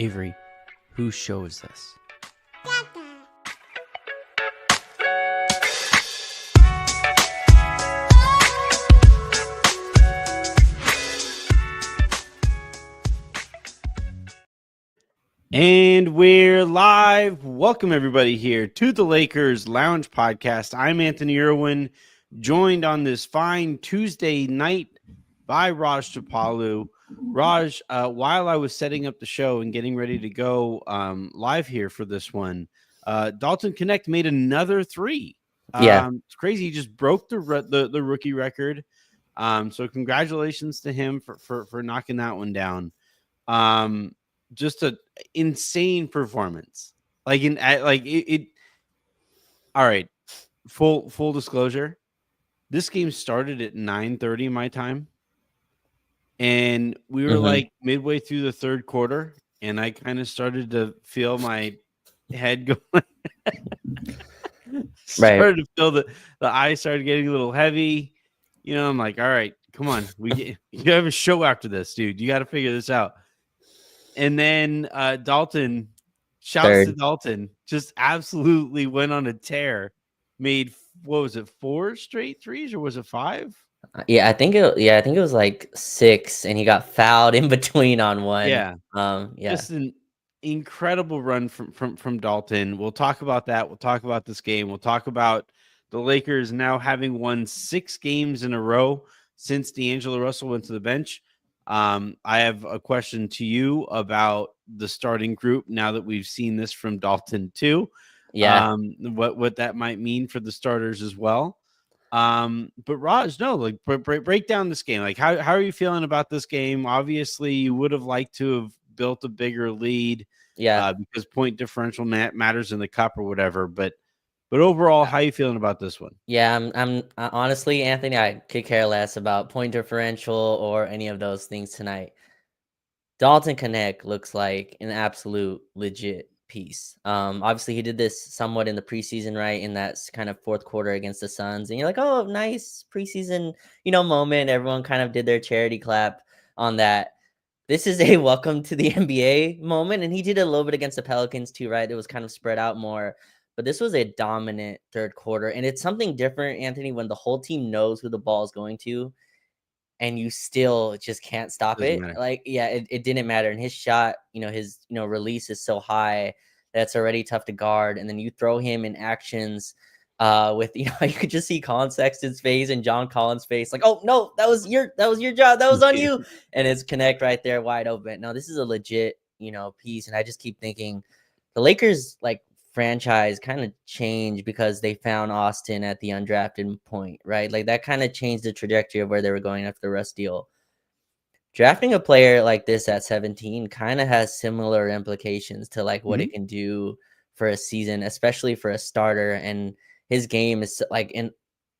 Avery, whose show is this? And we're live. Welcome everybody here to the Lakers Lounge Podcast. I'm Anthony Irwin, joined on this fine Tuesday night by Raj Chapalu. Raj, while I was setting up the show and getting ready to go live here for this one, Dalton Knecht made another three. It's crazy. He just broke the rookie record. So congratulations to him for knocking that one down. Just a insane performance. All right. Full disclosure. This game started at 9:30 my time. And we were like midway through the third quarter, and I kind of started to feel my head going. Started to feel the eyes started getting a little heavy. You know, I'm like, all right, come on. You have a show after this, dude. You got to figure this out. And then Dalton, shouts to Dalton, just absolutely went on a tear. Made, what was it, 4 straight threes, or was it 5? I think it was like 6, and he got fouled in between on one. Yeah. Just an incredible run from Dalton. We'll talk about that. We'll talk about this game. We'll talk about the Lakers now having won 6 games in a row since D'Angelo Russell went to the bench. I have a question to you about the starting group now that we've seen this from Dalton too. What that might mean for the starters as well. But Raj, no, like break down this game. Like, how are you feeling about this game? Obviously, you would have liked to have built a bigger lead, because point differential matters in the cup or whatever. But overall, how are you feeling about this one? Yeah, I'm honestly, Anthony, I could care less about point differential or any of those things tonight. Dalton Knecht looks like an absolute legit piece. Obviously he did this somewhat in the preseason, right? In that kind of fourth quarter against the Suns, and you're like, oh, nice preseason, moment. Everyone kind of did their charity clap on that. This is a welcome to the NBA moment, and he did a little bit against the Pelicans too, right? It was kind of spread out more, but this was a dominant third quarter, and it's something different, Anthony, when the whole team knows who the ball is going to, and you still just can't stop it. Matter. Like, it didn't matter. And his shot, his release is so high that's already tough to guard, and then you throw him in actions with you could just see Colin Sexton's face and John Collins' face, like, oh no, that was your job, that was on you, and it's Knecht right there wide open. No, this is a legit piece, and I just keep thinking the Lakers franchise kind of changed because they found Austin at the undrafted point, right? Like, that kind of changed the trajectory of where they were going after the Russ deal. Drafting a player like this at 17 kind of has similar implications to what it can do for a season, especially for a starter. And his game is in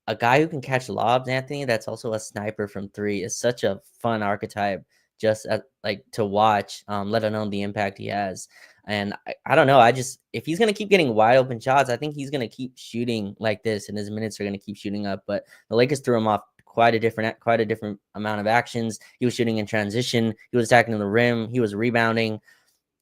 a guy who can catch lobs, Anthony, that's also a sniper from 3, is such a fun archetype just to watch, let alone the impact he has. And I don't know. If he's going to keep getting wide open shots, I think he's going to keep shooting like this, and his minutes are going to keep shooting up. But the Lakers threw him off quite a different amount of actions. He was shooting in transition. He was attacking the rim. He was rebounding.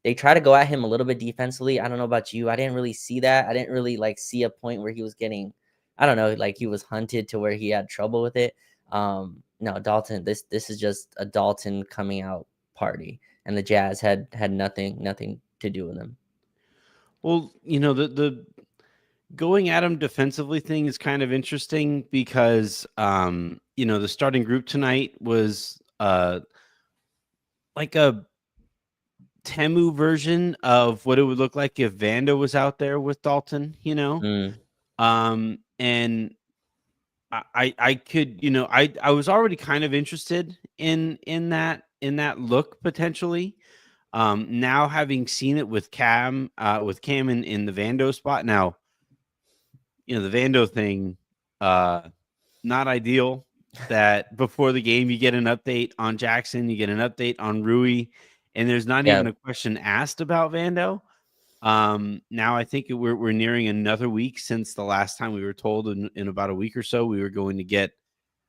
They try to go at him a little bit defensively. I don't know about you. I didn't really see that. I didn't really see a point where he was getting, I don't know, he was hunted to where he had trouble with it. No, Dalton, this is just a Dalton coming out party, and the Jazz had nothing to do with him. Well, the going at him defensively thing is kind of interesting because the starting group tonight was like a Temu version of what it would look like if Vando was out there with Dalton, and I could, I was already kind of interested in that look potentially. Now having seen it with Cam in the Vando spot. Now, the Vando thing, not ideal. That before the game you get an update on Jackson, you get an update on Rui, and there's not even a question asked about Vando. Now I think we're nearing another week since the last time we were told in about a week or so we were going to get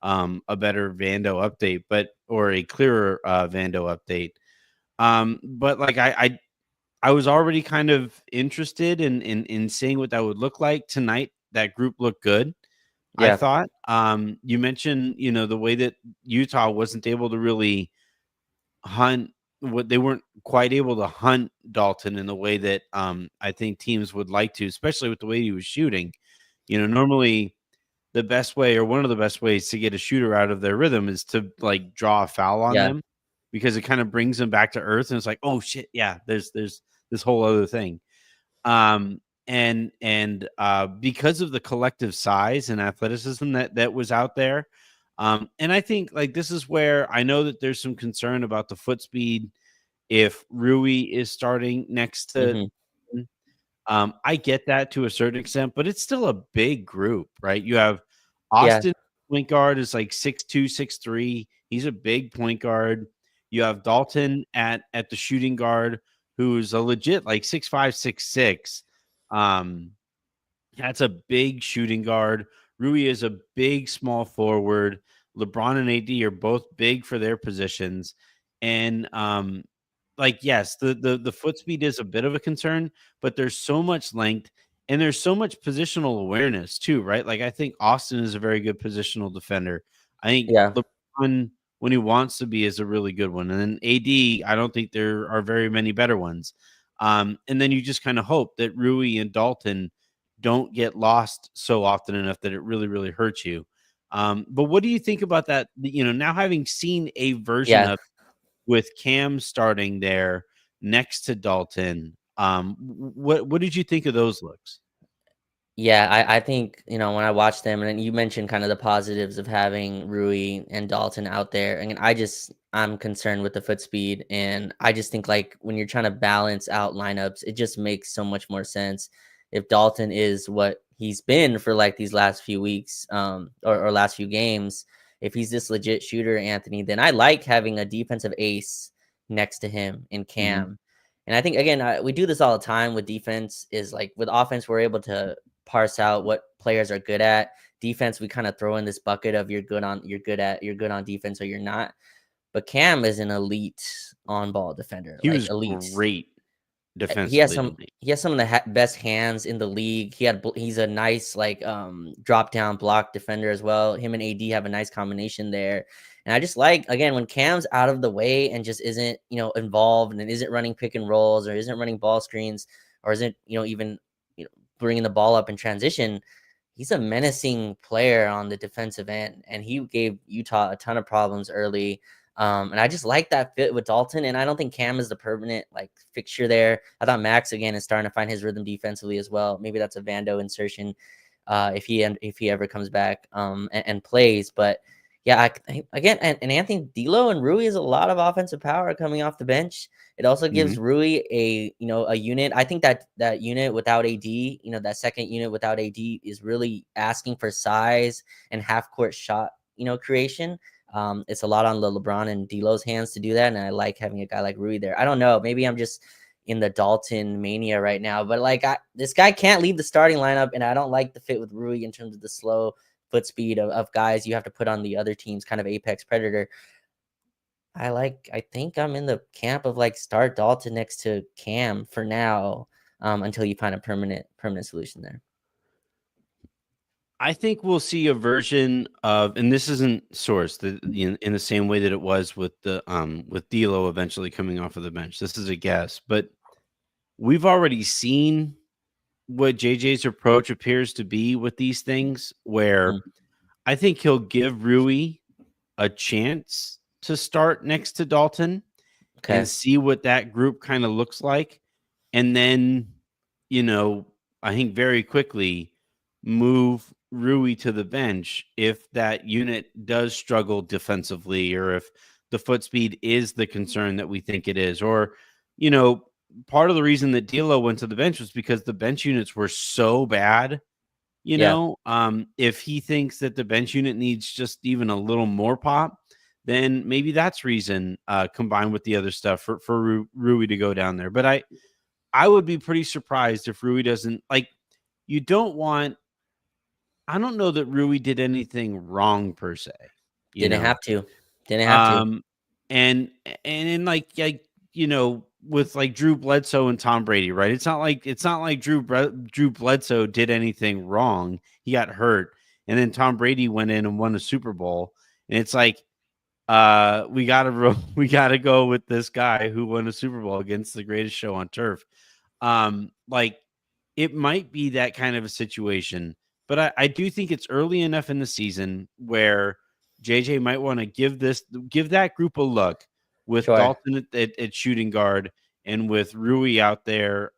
a better Vando update, or a clearer Vando update. But I was already kind of interested in seeing what that would look like tonight. That group looked good, I Yeah. thought. You mentioned, the way that Utah wasn't able to really hunt what they weren't quite able to hunt Dalton in the way that I think teams would like to, especially with the way he was shooting. Normally the best way or one of the best ways to get a shooter out of their rhythm is to like draw a foul on Yeah. them because it kind of brings them back to earth and it's like, oh shit, yeah, there's this whole other thing. Because of the collective size and athleticism that was out there. And I think like this is where I know that there's some concern about the foot speed if Rui is starting next to. Hmm. I get that to a certain extent, but it's still a big group, right? You have Yeah. Austin point guard is like 6'2", 6'3". He's a big point guard. You have Dalton at the shooting guard, who's a legit like 6'5", 6'6". Um, that's a big shooting guard. Rui is a big small forward. LeBron and AD are both big for their positions. And like yes, the foot speed is a bit of a concern, but there's so much length and there's so much positional awareness too, right? Like I think Austin is a very good positional defender. I think Yeah. LeBron, when he wants to be, is a really good one. And then AD, I don't think there are very many better ones. And then you just kind of hope that Rui and Dalton don't get lost so often enough that it really, really hurts you. But what do you think about that? Now having seen a version Yeah. of with Cam starting there next to Dalton, what did you think of those looks? Yeah, I think, when I watch them, and then you mentioned kind of the positives of having Rui and Dalton out there. And I'm concerned with the foot speed. And I just think like when you're trying to balance out lineups, it just makes so much more sense if Dalton is what he's been for like these last few weeks, or last few games. If he's this legit shooter, Anthony, then I like having a defensive ace next to him in Mhm. Cam. And I think again, we do this all the time with defense. Is like with offense, we're able to parse out what players are good at. Defense, we kind of throw in this bucket of you're good on defense or you're not. But Cam is an elite on ball defender, He like was elite. great He has defensively some tonight. he has some of the best hands in the league. He's a nice like drop down block defender as well. Him and AD have a nice combination there. And I just like again when Cam's out of the way and just isn't, involved and isn't running pick and rolls or isn't running ball screens or isn't, even, bringing the ball up in transition. He's a menacing player on the defensive end, and he gave Utah a ton of problems early. And I just like that fit with Dalton, and I don't think Cam is the permanent like fixture there. I thought Max again is starting to find his rhythm defensively as well. Maybe that's a Vando insertion, if he ever comes back, and plays. But yeah, again, and Anthony D'Lo and Rui is a lot of offensive power coming off the bench. It also gives Mhm. Rui a unit. I think that unit without AD, that second unit without AD is really asking for size and half court shot, creation. It's a lot on the LeBron and D'Lo's hands to do that, and I like having a guy like Rui there. I don't know, maybe I'm just in the Dalton mania right now, but like this guy can't leave the starting lineup, and I don't like the fit with Rui in terms of the slow foot speed of guys you have to put on the other team's kind of apex predator. I think I'm in the camp of like start Dalton next to Cam for now, until you find a permanent solution there. I think we'll see a version of, and this isn't sourced in the same way that it was with D'Lo eventually coming off of the bench. This is a guess, but we've already seen what JJ's approach appears to be with these things, where Mm, I think he'll give Rui a chance to start next to Dalton and okay. see what that group kind of looks like. And then, you know, I think very quickly move Rui to the bench if that unit does struggle defensively or if the foot speed is the concern that we think it is. Or, you know, part of the reason that D'Lo went to the bench was because the bench units were so bad. Yeah. If he thinks that the bench unit needs just even a little more pop, then maybe that's reason combined with the other stuff for Rui to go down there. But I would be pretty surprised if Rui doesn't like. You don't want. I don't know that Rui did anything wrong per se. You Didn't know, have to. Didn't have to. um, and like you know with like Drew Bledsoe and Tom Brady, right? It's not like Drew Bledsoe did anything wrong. He got hurt, and then Tom Brady went in and won a Super Bowl, and it's like we gotta go with this guy who won a Super Bowl against the greatest show on turf. Like it might be that kind of a situation, but I do think it's early enough in the season where JJ might want to give that group a look with Sure. Dalton at shooting guard and with Rui out there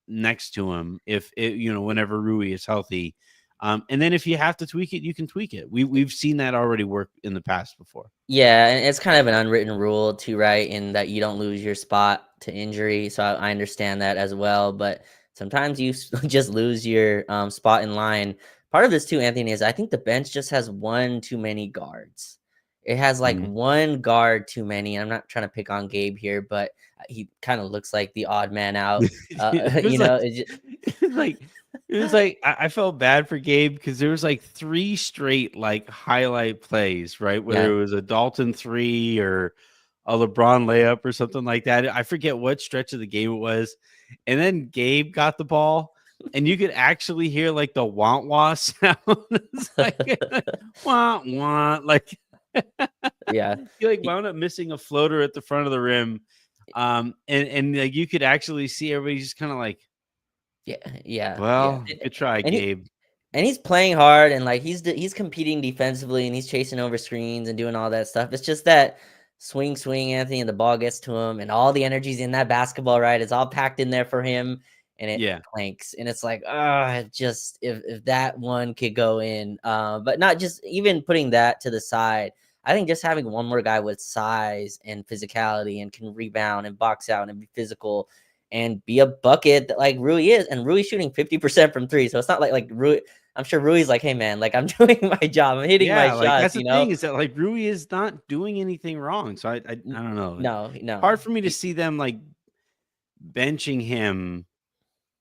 next to him if whenever Rui is healthy. And then if you have to tweak it, you can tweak it. We've seen that already work in the past before. Yeah, and it's kind of an unwritten rule too, right? In that you don't lose your spot to injury. So I understand that as well. But sometimes you just lose your spot in line. Part of this too, Anthony, is I think the bench just has one too many guards. It has like Mhm. one guard too many. I'm not trying to pick on Gabe here, but he kind of looks like the odd man out. It You was know, like it was like I felt bad for Gabe because there was like 3 straight like highlight plays, right? Whether yeah. it was a Dalton 3 or a LeBron layup or something like that. I forget what stretch of the game it was. And then Gabe got the ball and you could actually hear like the wah sound. It's like wah wah like Yeah. he like wound up missing a floater at the front of the rim. And like you could actually see everybody just kind of like, Yeah, yeah. well, good try, And he Gabe. and he's playing hard and like he's competing defensively and he's chasing over screens and doing all that stuff. It's just that swing, Anthony, and the ball gets to him and all the energy's in that basketball, right? It's all packed in there for him and it Yeah. clanks. And it's like, just if that one could go in. But not just even putting that to the side. I think just having one more guy with size and physicality and can rebound and box out and be physical and be a bucket that like Rui is. And Rui's shooting 50% from three. So it's not like Rui. I'm sure Rui's like, hey man, like I'm doing my job. I'm hitting my Yeah, like shots, that's the you know? thing is that like Rui is not doing anything wrong. So I don't know. No, no. Hard for me to see them like benching him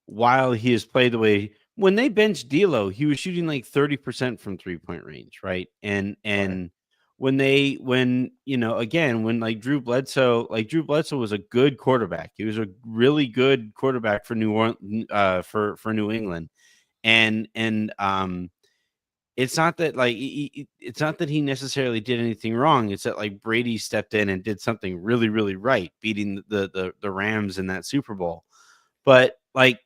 while he has played the way when they benched D'Lo, he was shooting like 30% from 3-point range, right? Sure. And when again, when Drew Bledsoe was a good quarterback. He was a really good quarterback for New Orleans for New England. And it's not that like it's not that he necessarily did anything wrong. It's that like Brady stepped in and did something really, really right, beating the Rams in that Super Bowl. But like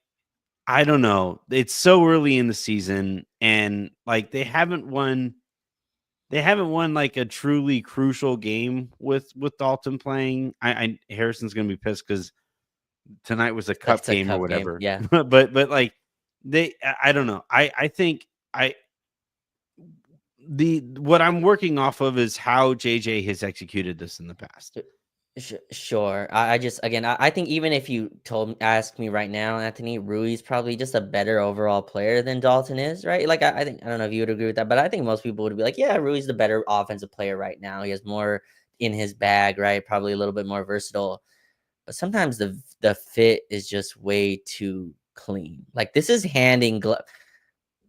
I don't know. It's so early in the season, and like they haven't won like a truly crucial game with Dalton playing. I Harrison's gonna be pissed because tonight was a cup It's a game or cup game. whatever. Yeah. but like I don't know. I think I the what I'm working off of is how JJ has executed this in the past. Sure. I just again, I think even if you ask me right now, Anthony, Rui's probably just a better overall player than Dalton is, right? Like I think I don't know if you would agree with that, but I think most people would be like, yeah, Rui's the better offensive player right now. He has more in his bag, right? Probably a little bit more versatile. But sometimes the fit is just way too clean. Like this is handing glove.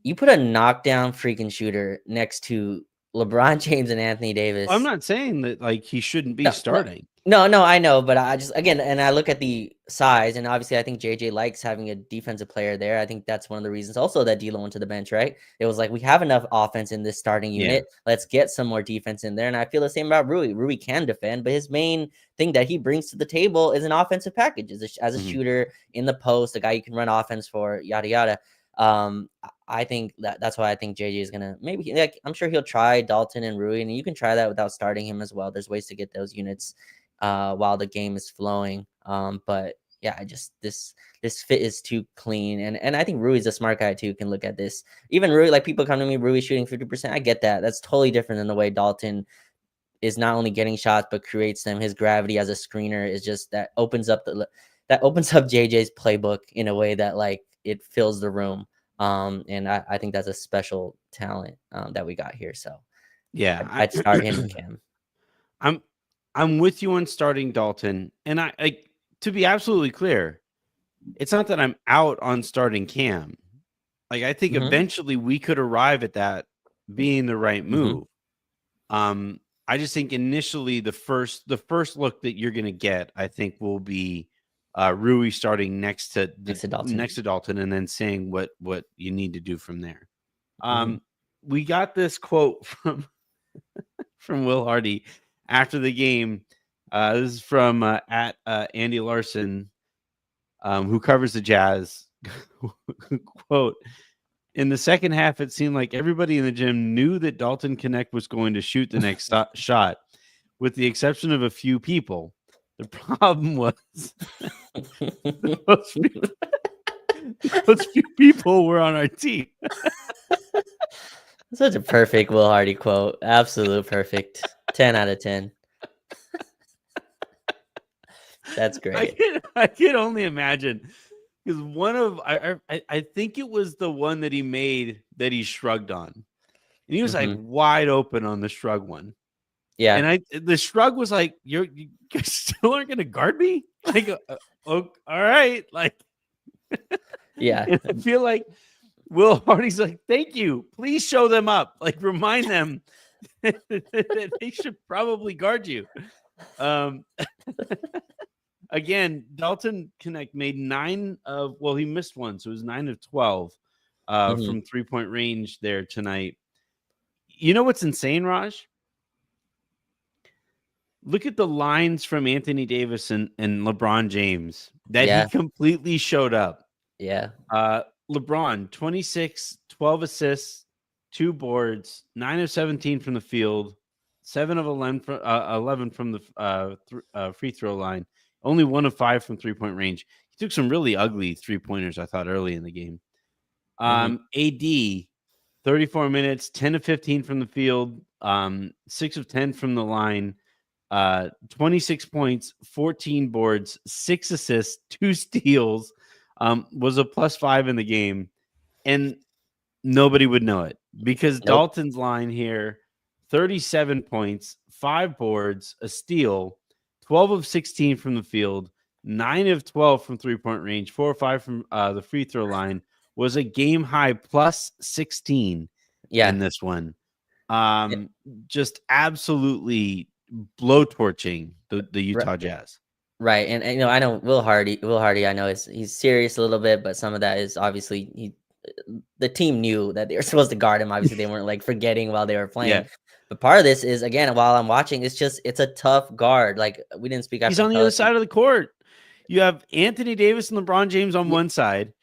You put a knockdown freaking shooter next to LeBron James and Anthony I'm Davis. not saying that like he shouldn't be No, no, starting. no, I know, but I just again, and I look at the size, and obviously, I think JJ likes having a defensive player there. I think that's one of the reasons also that D'Lo went to the bench, right? It was like we have enough offense in this starting Yeah. unit. Let's get some more defense in there, and I feel the same about Rui. Rui can defend, but his main thing that he brings to the table is an offensive package, as a Mhm. shooter in the post, a guy you can run offense for, yada yada. I think that's why I think JJ is gonna maybe like I'm sure he'll try Dalton and Rui, and you can try that without starting him as well. There's ways to get those units while the game is flowing. But yeah, I just this fit is too clean, and I think Rui's a smart guy too. Can look at this. Even Rui, like people come to me, Rui shooting 50%. I get that. That's totally different than the way Dalton is not only getting shots but creates them. His gravity as a screener is just that opens up JJ's playbook in a way that like it fills the room. And I think that's a special talent that we got here. So Yeah. I'd start him and Cam. I'm I'm with you on starting Dalton, and I like to be absolutely clear. It's not that I'm out on starting Cam. Like I think Hmm. eventually we could arrive at that being the right Hmm. move. I just think initially the first look that you're going to get, I think will be Rui starting next to Dalton. Dalton, and then saying what you need to do from there. Mm-hmm. We got this quote from Will Hardy after the game. This is from at Andy Larson, who covers the Jazz. Quote: In the second half, it seemed like everybody in the gym knew that Dalton Knecht was going to shoot the next shot, with the exception of a few people. The problem was those few people were on our team. Such a perfect Will Hardy quote. Absolute perfect. 10 out of 10. That's great. I can only imagine, because one of I think it was the one that he made that he shrugged on, and he was like wide open on the shrug one. Yeah. And the shrug was like, you still aren't going to guard me? Like, all right. Like, yeah. And I feel like Will Hardy's like, thank you. Please show them up. Like, remind them that they should probably guard you. Again, Dalton Knecht made 9 of, well, he missed one. So it was 9 of 12 from 3-point range there tonight. You know what's insane, Raj? Look at the lines from Anthony Davis and LeBron James that he completely showed up. Yeah. LeBron, 26, 12 assists, 2 boards, 9 of 17 from the field, 7 of 11 from the free throw line, only 1 of 5 from 3-point range. He took some really ugly 3-pointers, I thought, early in the game. AD, 34 minutes, 10 of 15 from the field, 6 of 10 from the line, 26 points, 14 boards, 6 assists, 2 steals, was a +5 in the game, and nobody would know it because Dalton's line here, 37 points, 5 boards, a steal, 12 of 16 from the field, 9 of 12 from 3-point range, 4 or 5 from the free throw line, was a game high +16 in this one. Just absolutely blowtorching the Utah Jazz. Right. And you know, I know Will Hardy, I know he's serious a little bit, but some of that is obviously the team knew that they were supposed to guard him. Obviously, they weren't like forgetting while they were playing. Yeah. But part of this is, again, while I'm watching, it's a tough guard. Like, we didn't speak after He's on the other side of the court. You have Anthony Davis and LeBron James on one side,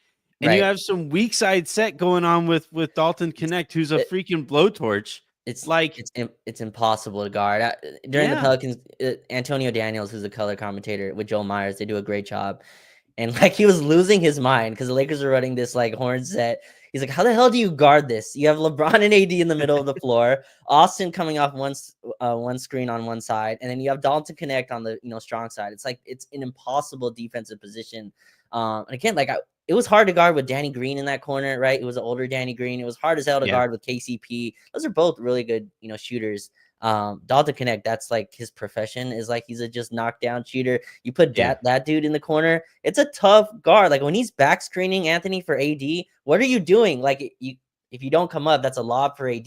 and you have some weak side set going on with Dalton Knecht, who's a freaking blowtorch. It's like it's impossible to guard. During the Pelicans, Antonio Daniels, who's a color commentator with Joel Myers, they do a great job. And like, he was losing his mind because the Lakers are running this like horn set. He's like, how the hell do you guard this? You have LeBron and AD in the middle of the floor, Austin coming off one screen on one side, and then you have Dalton Knecht on the strong side. It's like it's an impossible defensive position. And again, like it was hard to guard with Danny Green in that corner, right? It was an older Danny Green. It was hard as hell to guard with KCP. Those are both really good, shooters. Dalton Knecht, that's like his profession, is like he's a just knockdown shooter. You put that dude in the corner, it's a tough guard. Like when he's back screening Anthony for AD, what are you doing? Like if you don't come up, that's a lob for AD.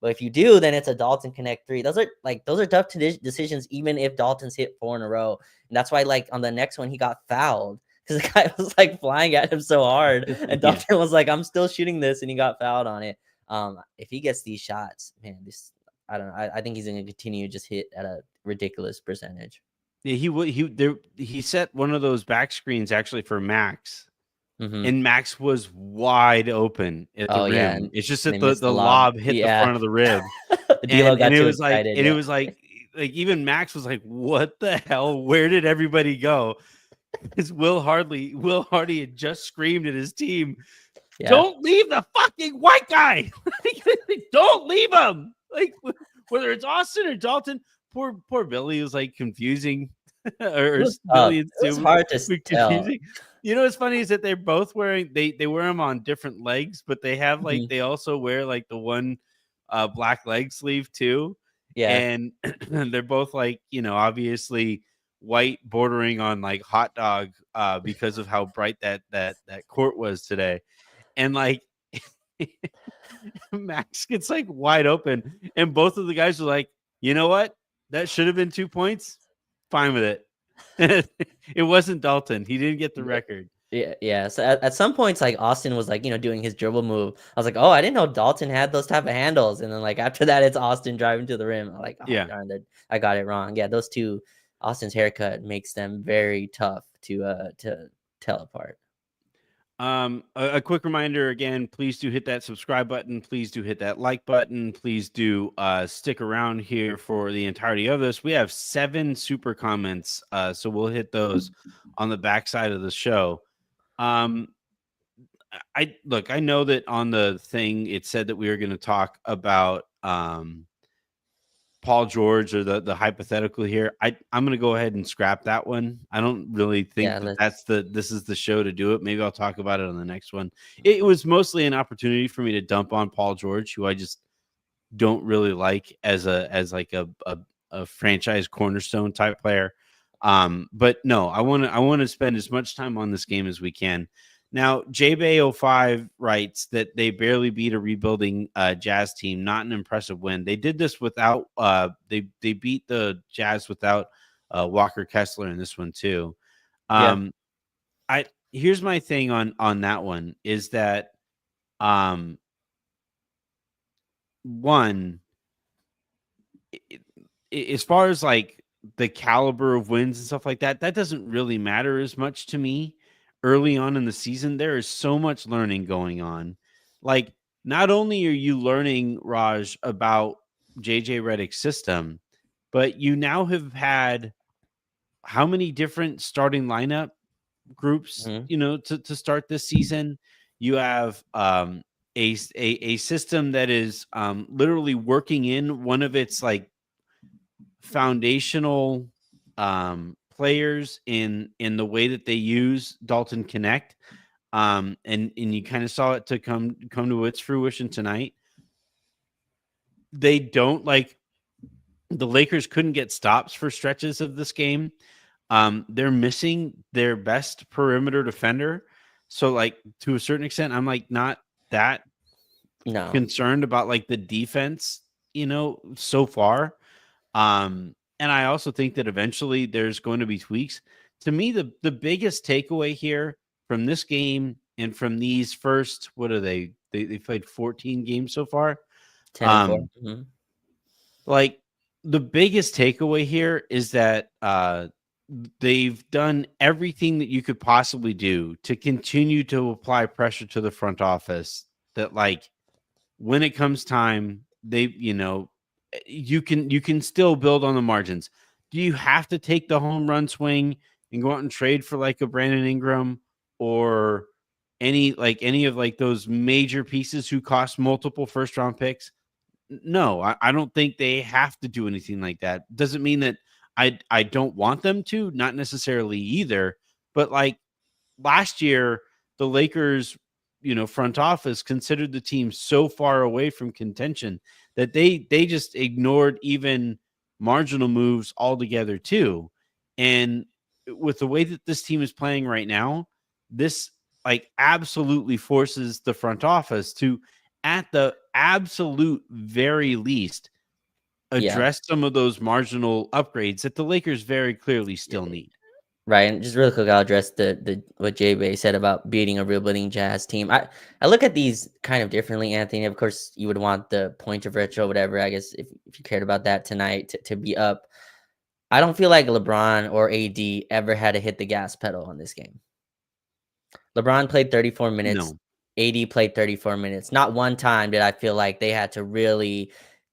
But if you do, then it's a Dalton Knecht 3. Those are tough decisions, even if Dalton's hit 4 in a row. And that's why, like, on the next one, he got fouled because the guy was like flying at him so hard, and Dalton was like, "I'm still shooting this," and he got fouled on it. If he gets these shots, man, I don't know. I think he's going to continue to just hit at a ridiculous percentage. Yeah, he set one of those back screens actually for Max, and Max was wide open at the rim. Yeah. It's just that the lob hit the front of the rib, and it was like, it was like even Max was like, "What the hell? Where did everybody go?" Because Will Hardy had just screamed at his team, "Don't leave the fucking white guy! Don't leave him!" Like, whether it's Austin or Dalton, poor Billy was like confusing, or Billy and Sue. It was hard to tell. You know what's funny is that they're both wearing they wear them on different legs, but they have like they also wear like the one black leg sleeve too. Yeah, and they're both like obviously white bordering on like hot dog because of how bright that court was today, and like. Max gets like wide open, and both of the guys are like, you know what? That should have been 2 points. Fine with it. It wasn't Dalton. He didn't get the Yeah. record. Yeah. So at some points, like Austin was like, doing his dribble move. I was like, oh, I didn't know Dalton had those type of handles. And then like after that, it's Austin driving to the rim. I'm like, oh Yeah. darn, that I got it wrong. Yeah, those two, Austin's haircut makes them very tough to tell apart. A quick reminder again, please do hit that subscribe button. Please do hit that like button. Please do stick around here for the entirety of this. We have 7 super comments, so we'll hit those on the backside of the show. I look, I know that on the thing it said that we were going to talk about Paul George or the hypothetical here. I'm going to go ahead and scrap that one. I don't really Yeah, think that this is the show to do it. Maybe I'll talk about it on the next one. It was mostly an opportunity for me to dump on Paul George, who I just don't really like as like a franchise cornerstone type player. But no, I want to spend as much time on this game as we can. Now, JBay05 writes that they barely beat a rebuilding Jazz team. Not an impressive win. They did this without they beat the Jazz without Walker Kessler in this one too. yeah, I Here's my thing on that one is that one, as far as like the caliber of wins and stuff like that, that doesn't really matter as much to me early on in the season. There is so much learning going on. Like, not only are you learning, Raj, about JJ Redick's system, but you now have had how many different starting lineup groups, hmm to start this season. You have a system that is literally working in one of its like foundational players in the way that they use Dalton Knecht. And you kind of saw it to come to its fruition tonight. They don't like the Lakers couldn't get stops for stretches of this game. They're missing their best perimeter defender. So like to a certain extent, I'm like not that no, concerned about like the defense, so far. And I also think that eventually there's going to be tweaks. To me, the biggest takeaway here from this game and from these first, what are they played 14 games so far. 10-4. Um, like the biggest takeaway here is that they've done everything that you could possibly do to continue to apply pressure to the front office that like when it comes time, you can still build on the margins. Do you have to take the home run swing and go out and trade for like a Brandon Ingram or any of like those major pieces who cost multiple first round picks? No, I don't think they have to do anything like that. Doesn't mean that I don't want them to, not necessarily either, but like last year, the Lakers, front office considered the team so far away from contention that they just ignored even marginal moves altogether too. And with the way that this team is playing right now, this like absolutely forces the front office to, at the absolute very least, Yeah. address some of those marginal upgrades that the Lakers very clearly still need. Right, and just really quick, I'll address the what Jay Bay said about beating a real building Jazz team. I look at these kind of differently, Anthony. Of course, you would want the point of retro, whatever. I guess if you cared about that tonight to be up, I don't feel like LeBron or AD ever had to hit the gas pedal on this game. LeBron played 34 minutes. No. AD played 34 minutes. Not one time did I feel like they had to really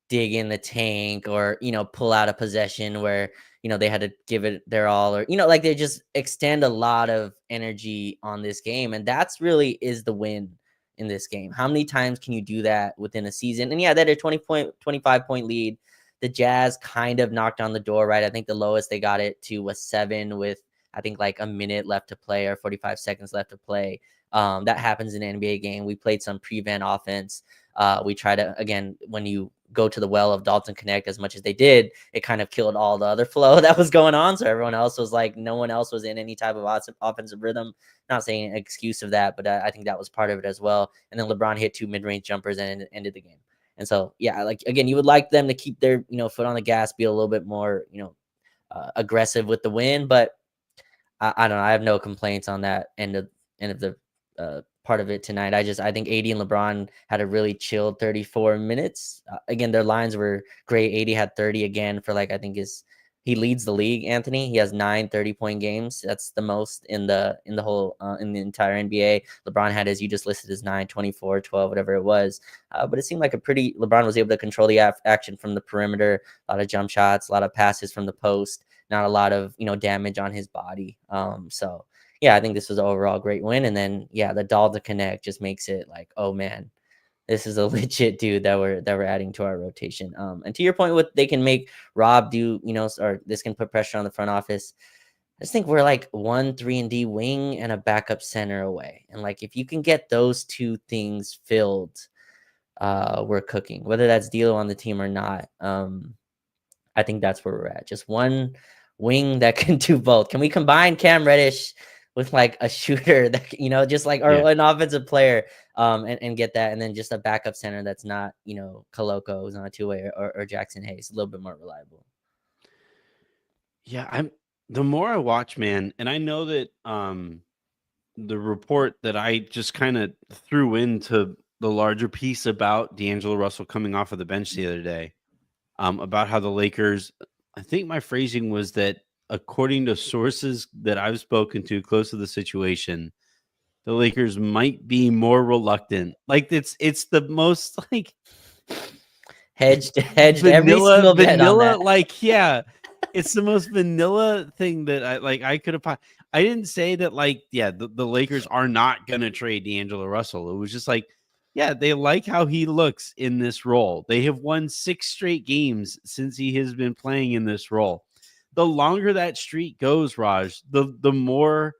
dig in the tank or, pull out a possession where, they had to give it their all or, like they just extend a lot of energy on this game. And that's really is the win in this game. How many times can you do that within a season? And yeah, they had a 25 point lead. The Jazz kind of knocked on the door, right? I think the lowest they got it to was 7 with I think like a minute left to play or 45 seconds left to play. That happens in an NBA game. We played some prevent offense. We try to, again, when you go to the well of Dalton Knecht as much as they did, it kind of killed all the other flow that was going on. So everyone else was like, no one else was in any type of offensive rhythm. Not saying an excuse of that, but I think that was part of it as well. And then LeBron hit 2 mid-range jumpers and ended the game. And so, yeah, like, again, you would like them to keep their, foot on the gas, be a little bit more, aggressive with the win. But I don't know. I have no complaints on that end of the part of it tonight. I think AD and LeBron had a really chilled 34 minutes. Again, their lines were great. AD had 30 again for like I think he leads the league. Anthony, he has 9 30-point games. That's the most in the whole in the entire NBA. LeBron had, as you just listed, as 9 24 12 whatever it was. But it seemed like LeBron was able to control the action from the perimeter. A lot of jump shots, a lot of passes from the post. Not a lot of damage on his body. So yeah, I think this was an overall great win. And then yeah, the Dalton Knecht just makes it like, oh man, this is a legit dude that we're adding to our rotation. And to your point, what they can make Rob do, or this can put pressure on the front office. I just think we're like 1 3-and-D wing and a backup center away. And like if you can get those two things filled, we're cooking. Whether that's D'Lo on the team or not, I think that's where we're at. Just one wing that can do both. Can we combine Cam Reddish with like a shooter that just like or an offensive player, and get that, and then just a backup center that's not Koloko, who's on a two-way, or Jackson Hayes, a little bit more reliable. Yeah, the more I watch, man, and I know that the report that I just kind of threw into the larger piece about D'Angelo Russell coming off of the bench the other day, about how the Lakers, I think my phrasing was that according to sources that I've spoken to close to the situation, the Lakers might be more reluctant. Like it's the most like hedged every single bet on that. Like, yeah, it's the most vanilla thing that I could have. I didn't say that like, yeah, the Lakers are not gonna trade D'Angelo Russell. It was just like, yeah, they like how he looks in this role. They have won 6 straight games since he has been playing in this role. The longer that streak goes, Raj, the more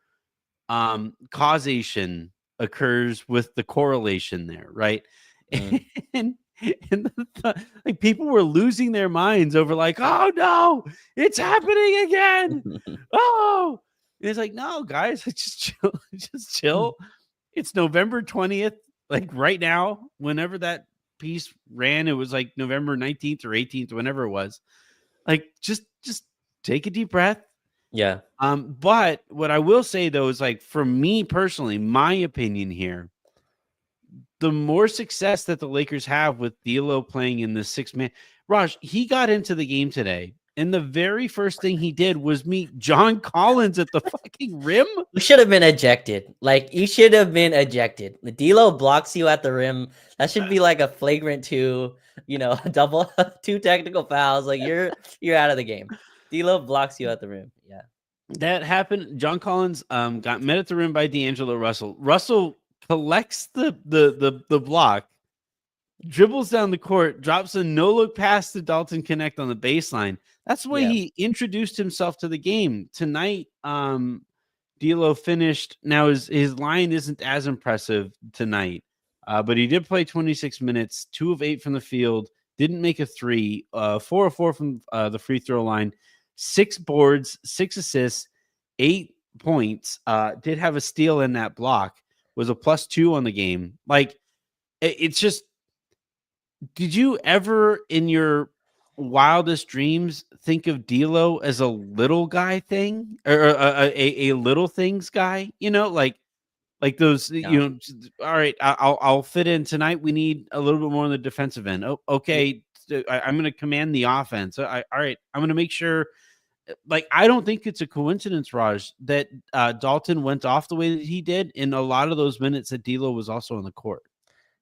causation occurs with the correlation there, right? And like people were losing their minds over like, oh no, it's happening again. Oh, and it's like, no, guys, just chill, just chill. It's November 20th, like right now. Whenever that piece ran, it was like November 19th or 18th, whenever it was. Like, just take a deep breath. Yeah. But what I will say though is like for me personally, my opinion here, the more success that the Lakers have with D'Lo playing in the 6-man, Raj, he got into the game today, and the very first thing he did was meet John Collins at the fucking rim. You should have been ejected. Like you should have been ejected. The D'Lo blocks you at the rim. That should be like a flagrant 2, double 2 technical fouls. Like you're out of the game. D'Lo blocks you at the rim. Yeah. That happened. John Collins got met at the rim by D'Angelo Russell. Russell collects the block, dribbles down the court, drops a no-look pass to Dalton Knecht on the baseline. That's the way he introduced himself to the game. Tonight, D'Lo finished. Now his line isn't as impressive tonight, but he did play 26 minutes, 2 of 8 from the field, didn't make a 3, 4 of 4 from the free throw line, 6 boards, 6 assists, 8 points. Did have a steal in that block. Was a +2 on the game. Like it's just. Did you ever in your wildest dreams think of D'Lo as a little guy thing or a little things guy? Like those. No. All right, I'll fit in tonight. We need a little bit more on the defensive end. Oh, okay. I'm going to command the offense. All right, I'm going to make sure. Like, I don't think it's a coincidence, Raj, that Dalton went off the way that he did in a lot of those minutes that D'Lo was also on the court.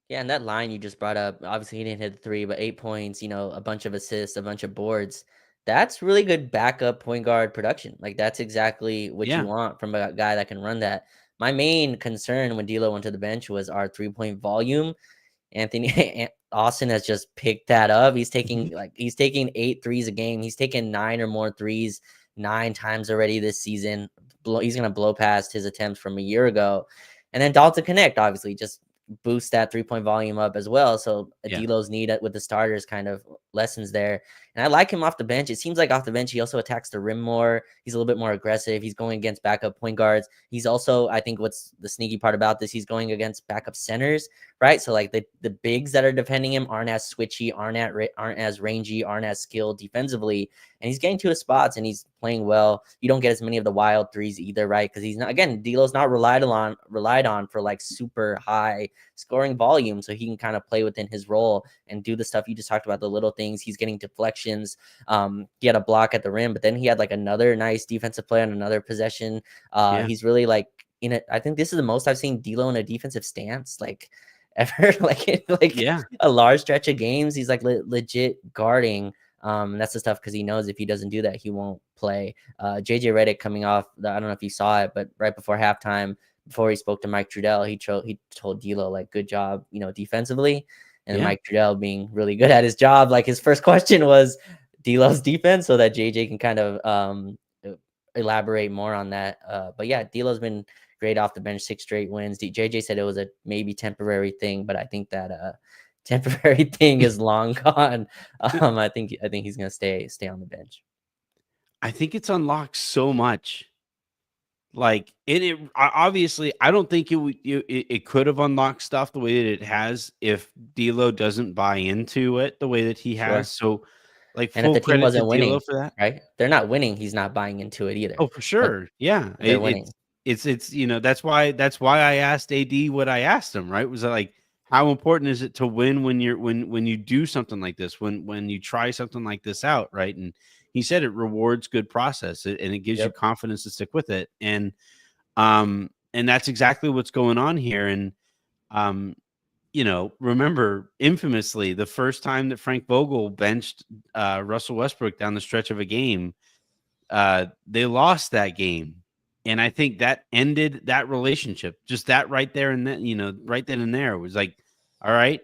Yeah, and that line you just brought up, obviously he didn't hit the 3, but 8 points, a bunch of assists, a bunch of boards. That's really good backup point guard production. Like that's exactly what you want from a guy that can run that. My main concern when D'Lo went to the bench was our 3-point volume. Anthony Austin has just picked that up. He's taking 8 threes a game. He's taken 9 or more threes 9 times already this season. He's gonna blow past his attempts from a year ago. And then Dalton Knecht obviously just boost that 3-point volume up as well. So D'Lo's need with the starters kind of lessons there. And I like him off the bench. It seems like off the bench, he also attacks the rim more. He's a little bit more aggressive. He's going against backup point guards. He's also, I think what's the sneaky part about this, he's going against backup centers, right? So like the bigs that are defending him aren't as switchy, aren't as rangy, aren't as skilled defensively. And he's getting to his spots and he's playing well. You don't get as many of the wild threes either, right? Because he's not, again, D'Lo's not relied on for like super high scoring volume. So he can kind of play within his role and do the stuff you just talked about, the little things. He's getting deflections. He had a block at the rim, but then he had like another nice defensive play on another possession. He's really like in it. I think this is the most I've seen D'Lo in a defensive stance like ever, like a large stretch of games. He's like legit guarding. That's the stuff because he knows if he doesn't do that, he won't play. JJ Redick coming off, I don't know if you saw it, but right before halftime, before he spoke to Mike Trudell, he told D'Lo like, "Good job, defensively." And Mike Trudell being really good at his job, like his first question was D'Lo's defense, so that JJ can kind of elaborate more on that. But yeah, D'Lo's been great off the bench, 6 straight wins. JJ said it was a maybe temporary thing, but I think that temporary thing is long gone. I think he's gonna stay on the bench. I think it's unlocked so much. Like it obviously, I don't think it could have unlocked stuff the way that it has if D'Lo doesn't buy into it the way that he has. So, like, and if full the team credit to wasn't winning, D'Lo for that. right? They're not winning. He's not buying into it either. Oh, for sure. Yeah, they're winning. It's that's why I asked AD what I asked him. Right? Was like, how important is it to win when you're when you do something like this, when you try something like this out, right? And he said it rewards good process and it gives you confidence to stick with it. And that's exactly what's going on here. And remember infamously the first time that Frank Vogel benched Russell Westbrook down the stretch of a game, they lost that game. And I think that ended that relationship. Just that right there and then, right then and there was like, all right,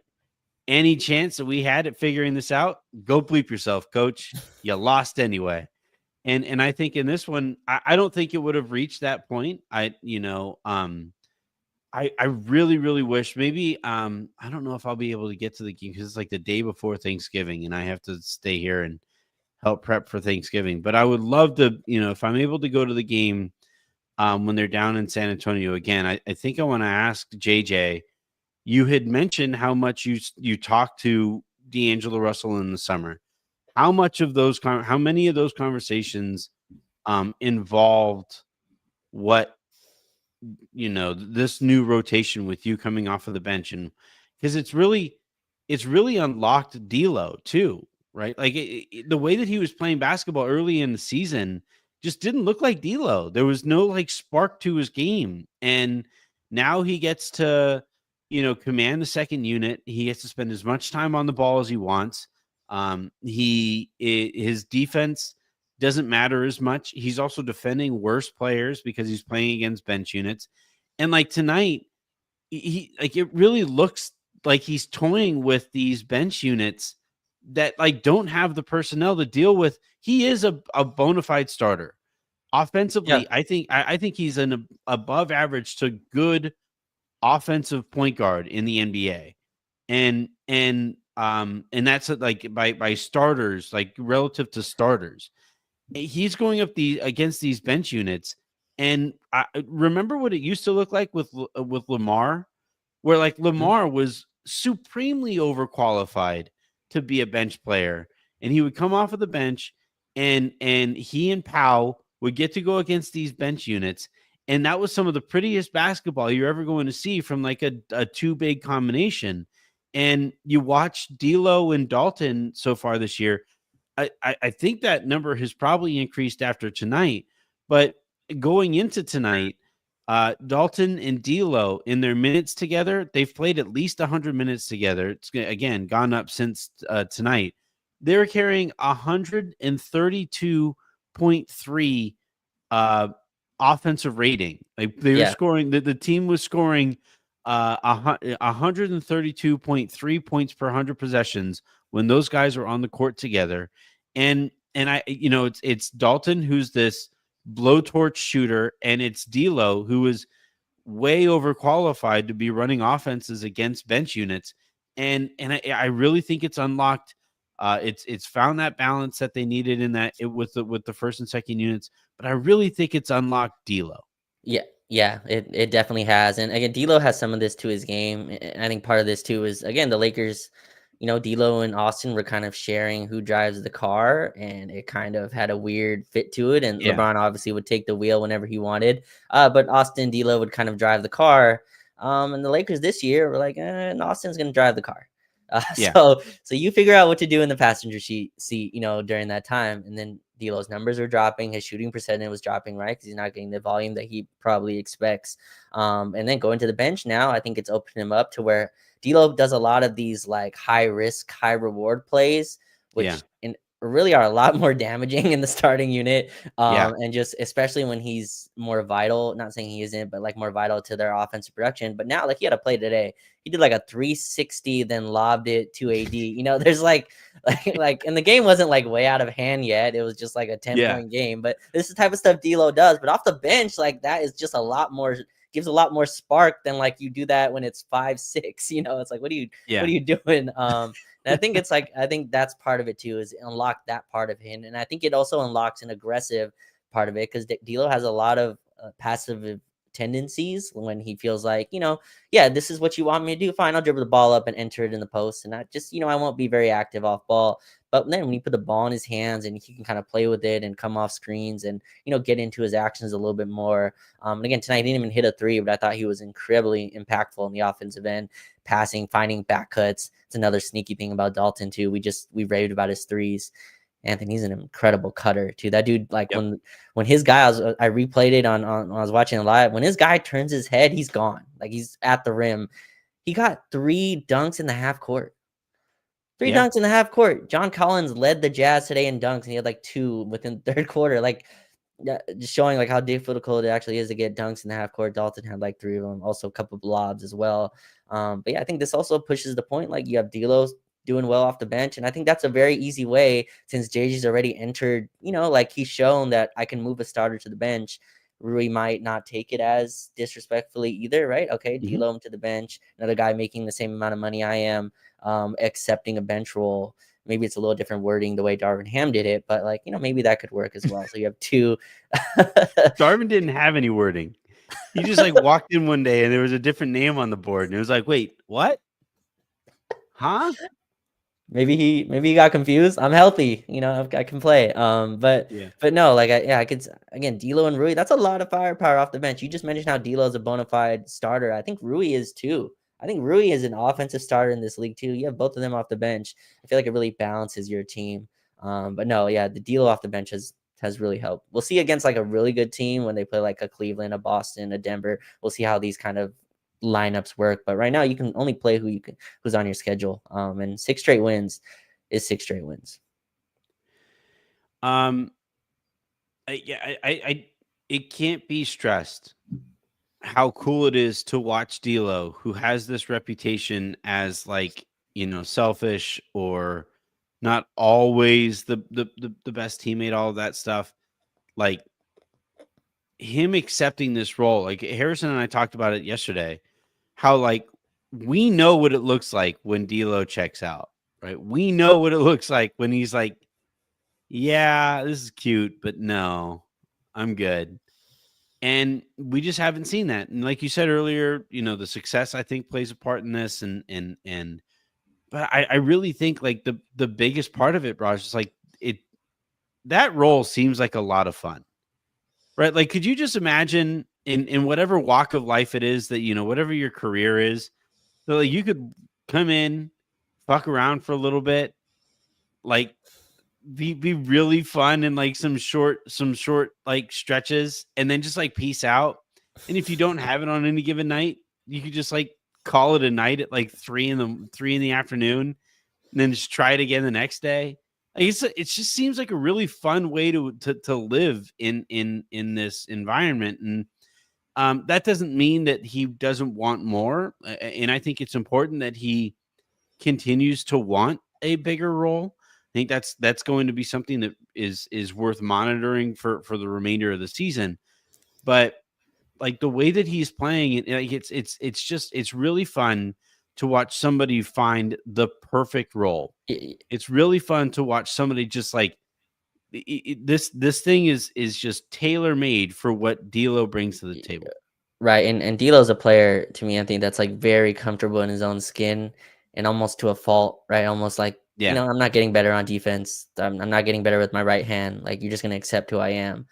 any chance that we had at figuring this out, go bleep yourself, coach. You lost anyway. And I think in this one, I don't think it would have reached that point. I really, really wish maybe I don't know if I'll be able to get to the game because it's like the day before Thanksgiving and I have to stay here and help prep for Thanksgiving. But I would love to, if I'm able to go to the game when they're down in San Antonio again, I think I want to ask JJ. You had mentioned how much you talked to D'Angelo Russell in the summer. How many of those conversations involved what this new rotation with you coming off of the bench? And because it's really unlocked D'Lo too, right? Like the way that he was playing basketball early in the season just didn't look like D'Lo. There was no like spark to his game, and now he gets to command the second unit. He gets to spend as much time on the ball as he wants. His defense doesn't matter as much. He's also defending worse players because he's playing against bench units. And like tonight, it really looks like he's toying with these bench units that like don't have the personnel to deal with. He is a bona fide starter. Offensively, yeah. I think he's an above average to good offensive point guard in the NBA. And that's like by starters, like relative to starters. He's going up against these bench units. And I remember what it used to look like with Lamar, where like Lamar was supremely overqualified to be a bench player. And he would come off of the bench and he and Powell would get to go against these bench units. And that was some of the prettiest basketball you're ever going to see from like a two big combination. And you watch D'Lo and Dalton so far this year. I think that number has probably increased after tonight, but going into tonight, Dalton and D'Lo in their minutes together, they've played at least 100 minutes together. It's again gone up since tonight. They're carrying 132.3 offensive rating. Like they were scoring. The team was scoring 132.3 points per 100 possessions when those guys are on the court together. And it's Dalton who's this blowtorch shooter, and it's D'Lo who is way overqualified to be running offenses against bench units. And I really think it's unlocked It's found that balance that they needed in that with the first and second units, but I really think it's unlocked D'Lo. Yeah, it definitely has. And again, D'Lo has some of this to his game. And I think part of this too is again the Lakers, D'Lo and Austin were kind of sharing who drives the car, and it kind of had a weird fit to it. And Yeah, LeBron obviously would take the wheel whenever he wanted, but Austin D'Lo would kind of drive the car. And the Lakers this year were like, Austin's going to drive the car. yeah, So you figure out what to do in the passenger seat, during that time. And then D'Lo's numbers were dropping, his shooting percentage was dropping, right? Because he's not getting the volume that he probably expects. And then going to the bench now, I think it's opened him up to where D'Lo does a lot of these like high risk, high reward plays, yeah, which really are a lot more damaging in the starting unit. yeah, And just especially when he's more vital, not saying he isn't, but like more vital to their offensive production. But now, like he had a play today, he did like a 360, then lobbed it to AD. There's like, and the game wasn't like way out of hand yet. It was just like a 10-point game. But this is the type of stuff D'Lo does. But off the bench, like that is just a lot more, gives a lot more spark than like you do that when it's 5-6. It's like what are you doing? And I think it's like I think that's part of it too, is unlock that part of him, and I think it also unlocks an aggressive part of it because D'Lo has a lot of passive tendencies when he feels like yeah, this is what you want me to do. Fine, I'll dribble the ball up and enter it in the post, and I just I won't be very active off ball. But then when you put the ball in his hands and he can kind of play with it and come off screens and get into his actions a little bit more. And again, tonight he didn't even hit a three, but I thought he was incredibly impactful in the offensive end, passing, finding back cuts. It's another sneaky thing about Dalton too. We raved about his threes. Anthony's an incredible cutter too. That dude, like yep, when his guy, I replayed it on when I was watching it live. When his guy turns his head, he's gone. Like he's at the rim. He got 3 dunks in the half court. Three yeah. dunks in the half court. John Collins led the Jazz today in dunks, and he had like 2 within the third quarter. Like just showing like how difficult it actually is to get dunks in the half court. Dalton had like 3 of them, also a couple of lobs as well. But yeah, I think this also pushes the point. Like you have D'Lo doing well off the bench, and I think that's a very easy way since JG's already entered. Like he's shown that I can move a starter to the bench. Rui might not take it as disrespectfully either, right? Okay, Mm-hmm. D'Lo to the bench, another guy making the same amount of money I am, accepting a bench role. Maybe it's a little different wording the way Darvin Ham did it, but like maybe that could work as well. So you have 2. Darvin didn't have any wording. He just like walked in one day and there was a different name on the board, and it was like, wait, what? Huh? Maybe he got confused. I'm healthy, I can play. But Yeah, no, like I could again, D'Lo and Rui. That's a lot of firepower off the bench. You just mentioned how D'Lo is a bona fide starter. I think Rui is too. I think Rui is an offensive starter in this league too. You have both of them off the bench. I feel like it really balances your team. But no, yeah, the D'Lo off the bench has really helped. We'll see against like a really good team when they play like a Cleveland, a Boston, a Denver. We'll see how these kind of lineups work. But right now you can only play who's on your schedule. And 6 straight wins is 6 straight wins. It can't be stressed how cool it is to watch D'Lo, who has this reputation as like selfish or not always the best teammate, all of that stuff. Like him accepting this role, like Harrison and I talked about it yesterday, how like we know what it looks like when D'Lo checks out, right? We know what it looks like when he's like, yeah, this is cute, but no, I'm good. And we just haven't seen that. And like you said earlier, the success I think plays a part in this. But I really think like the biggest part of it, Raj, is like that role seems like a lot of fun, right? Like, could you just imagine in whatever walk of life it is that, whatever your career is, so like you could come in, fuck around for a little bit, like be really fun in like some short like stretches, and then just like peace out. And if you don't have it on any given night, you could just like call it a night at like 3 in the afternoon, and then just try it again the next day. Like it just seems like a really fun way to live in this environment. And that doesn't mean that he doesn't want more. And I think it's important that he continues to want a bigger role. I think that's going to be something that is worth monitoring for the remainder of the season. But like the way that he's playing, like it's really fun to watch somebody find the perfect role. It's really fun to watch somebody just like this thing is just tailor made for what D'Lo brings to the table. Right, and D'Lo's a player to me, I think that's like very comfortable in his own skin and almost to a fault, right? Almost like, Yeah, I'm not getting better on defense. I'm not getting better with my right hand. Like you're just gonna accept who I am.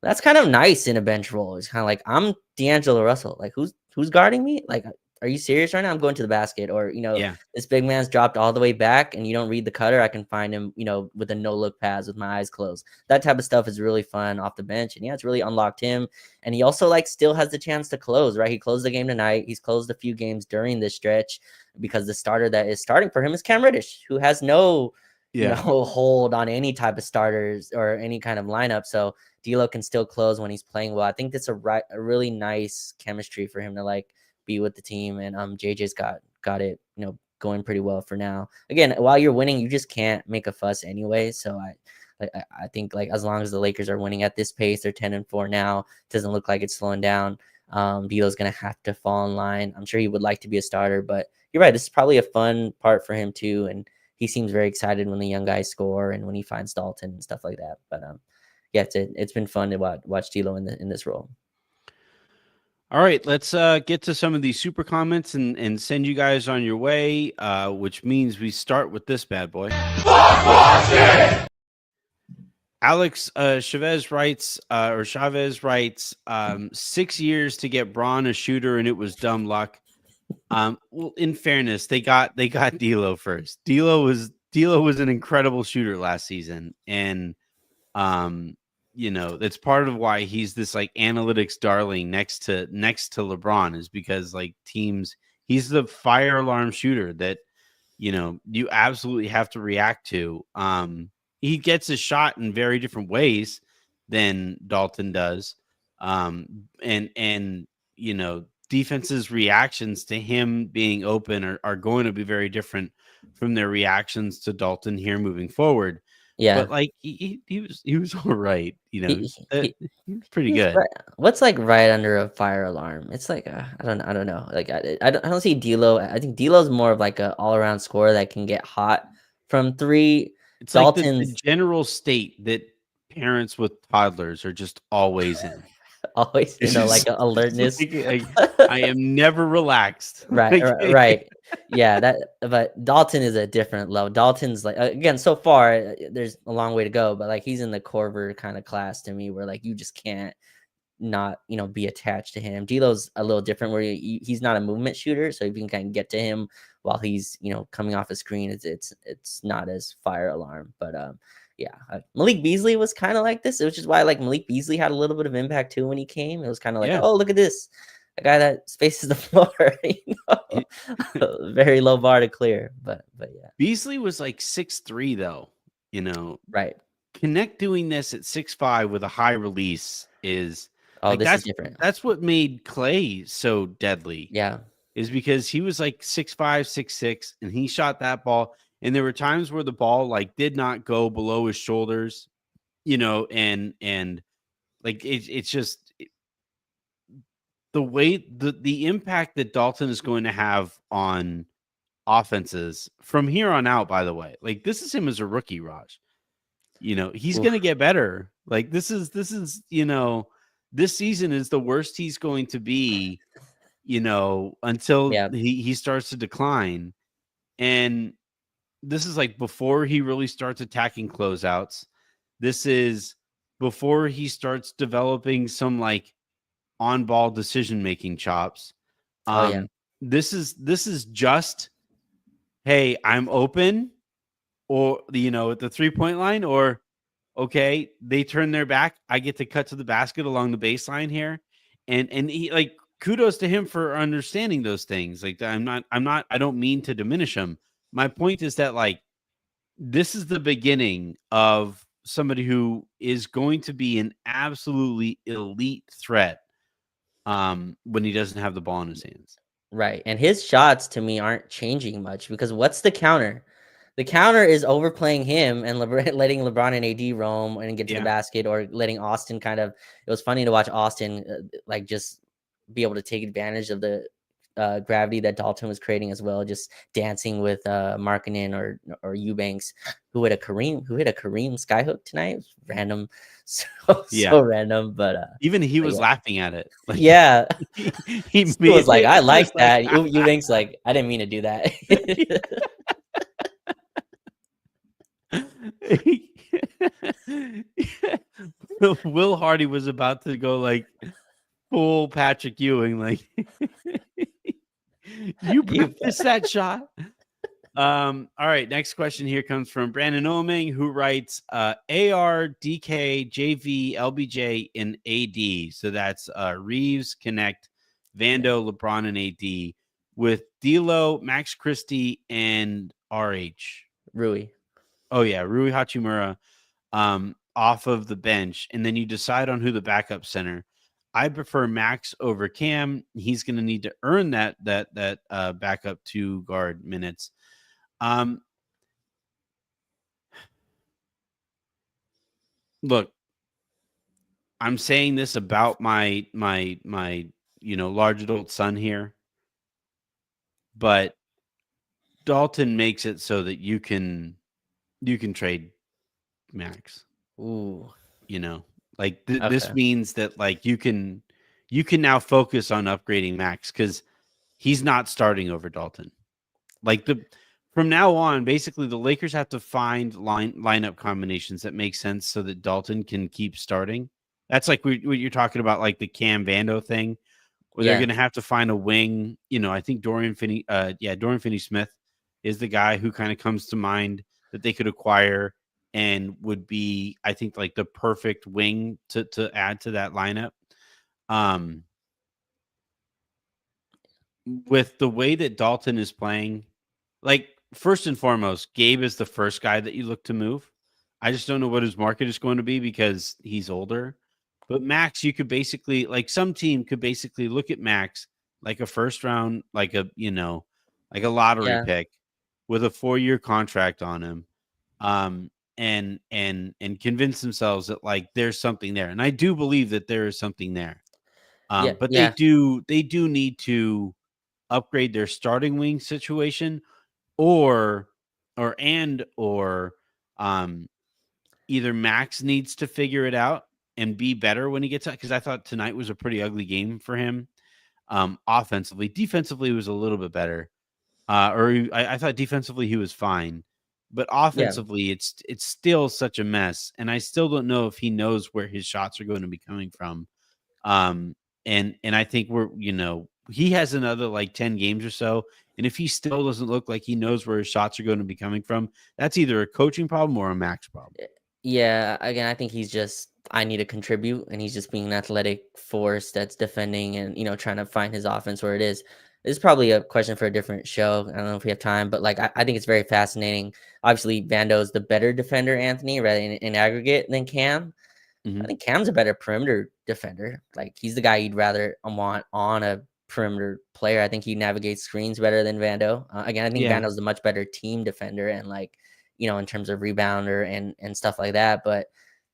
That's kind of nice in a bench role. It's kind of like I'm D'Angelo Russell. Like who's guarding me? Like, are you serious right now? I'm going to the basket. Or yeah, this big man's dropped all the way back, and you don't read the cutter. I can find him, with a no look pass with my eyes closed. That type of stuff is really fun off the bench, and yeah, it's really unlocked him. And he also like still has the chance to close. Right, he closed the game tonight. He's closed a few games during this stretch because the starter that is starting for him is Cam Reddish, who has no yeah. hold on any type of starters or any kind of lineup. So D'Lo can still close when he's playing well. I think that's a really nice chemistry for him to like be with the team. And JJ's got it, going pretty well for now. Again, while you're winning, you just can't make a fuss anyway. So I think like as long as the Lakers are winning at this pace, they're 10-4 now. It doesn't look like it's slowing down. D'Lo's gonna have to fall in line. I'm sure he would like to be a starter, but you're right. This is probably a fun part for him too, and he seems very excited when the young guys score and when he finds Dalton and stuff like that. But yeah, it's been fun to watch D'Lo in this role. All right, let's get to some of these super comments and send you guys on your way, which means we start with this bad boy. Alex Chavez writes, 6 years to get Braun a shooter, and it was dumb luck. Well, in fairness, they got D'Lo first. D'Lo was an incredible shooter last season, and that's part of why he's this like analytics darling next to LeBron, is because like teams, he's the fire alarm shooter that you absolutely have to react to. He gets his shot in very different ways than Dalton does. And defenses' reactions to him being open are going to be very different from their reactions to Dalton here moving forward. Yeah, But like he was all right, he, he, he was pretty he's good. right. What's like right under a fire alarm? It's like I don't know. Like I don't see D'Lo. I think D'Lo's more of like a all around scorer that can get hot from three. It's like the Dalton's general state that parents with toddlers are just always in. always, It's like just, a alertness. I am never relaxed. Right, Like, right. Yeah, but Dalton is a different level. Dalton's like again, so far there's a long way to go, but like he's in the Corver kind of class to me where like you just can't not, be attached to him. D'Lo's a little different where he's not a movement shooter, so if you can kind of get to him while he's, coming off a screen, it's not as fire alarm. But yeah, Malik Beasley was kind of like this, which is why like Malik Beasley had a little bit of impact too when he came. It was kind of like, yeah. oh, look at this, a guy that spaces the floor, very low bar to clear. But yeah, Beasley was like 6'3", though. right. Connect doing this at 6'5" with a high release is Oh, like this is different. that's what made Clay so deadly, Yeah. is because he was like 6'5", 6'6", and he shot that ball. And there were times where the ball like did not go below his shoulders, and like it's just the way the impact that Dalton is going to have on offenses from here on out. By the way, like this is him as a rookie, Raj. He's going to Oof. get better. Like this is this season is the worst he's going to be, until Yeah. he starts to decline. And this is like before he really starts attacking closeouts. This is before he starts developing some like on ball decision making chops. Oh yeah. Um, this is just, hey, I'm open, or at the 3-point line, or okay, they turn their back, I get to cut to the basket along the baseline here, and he like kudos to him for understanding those things. Like I don't mean to diminish him. My point is that like this is the beginning of somebody who is going to be an absolutely elite threat when he doesn't have the ball in his hands. Right. And his shots to me aren't changing much because what's the counter? The counter is overplaying him and letting LeBron and AD roam and get to the Yeah. basket, or letting Austin kind of. It was funny to watch Austin like just be able to take advantage of the gravity that Dalton was creating as well, just dancing with Markkanen or Eubanks, who hit a Kareem skyhook tonight. It was random, so random, but even he but was yeah. laughing at it. Like Yeah, he Stu was made like, it. I He was like like, that. Eubanks like, I didn't mean to do that. Will Hardy was about to go like full Patrick Ewing, like you You practiced that shot. All right, next question here comes from Brandon Oming, who writes AR, DK, JV, LBJ, and AD. So that's Reeves, Connect, Vando, LeBron, and AD with D'Lo, Max Christie, and RH. Rui. Oh yeah, Rui Hachimura off of the bench, and then you decide on who the backup center. I prefer Max over Cam. He's going to need to earn that backup 2 guard minutes. Look, I'm saying this about my large adult son here, but Dalton makes it so that you can trade Max. Ooh. You know, like this Okay. means that like you can now focus on upgrading Max because he's not starting over Dalton. Like from now on, basically the Lakers have to find lineup combinations that make sense so that Dalton can keep starting. That's like what you're talking about, like the Cam Vando thing, where they're Yeah. going to have to find a wing. I think Dorian Finney-Smith is the guy who kind of comes to mind that they could acquire and would be, I think, like the perfect wing to add to that lineup. With the way that Dalton is playing, like first and foremost, Gabe is the first guy that you look to move. I just don't know what his market is going to be because he's older. But Max, you could basically like some team could basically look at Max like a first round, like a lottery Yeah. pick with a 4-year contract on him. And convince themselves that like there's something there. And I do believe that there is something there. Yeah. But Yeah. they do need to upgrade their starting wing situation or um either Max needs to figure it out and be better when he gets out, because I thought tonight was a pretty ugly game for him. Offensively, defensively was a little bit better. I thought defensively he was fine, but Yeah. offensively it's still such a mess, and I still don't know if he knows where his shots are going to be coming from. Um, and I think he has another like 10 games or so. And if he still doesn't look like he knows where his shots are going to be coming from, that's either a coaching problem or a Max problem. Yeah, again, I think he's just I need to contribute, and he's just being an athletic force that's defending and trying to find his offense where it is. This is probably a question for a different show. I don't know if we have time, but like I think it's very fascinating. Obviously, Vando's the better defender, Anthony, rather in aggregate than Cam. I Mhm. think Cam's a better perimeter defender. Like he's the guy you'd rather want on a perimeter player. I think he navigates screens better than Vando. Again, I think Yeah. Vando's a much better team defender and like in terms of rebounder and stuff like that. But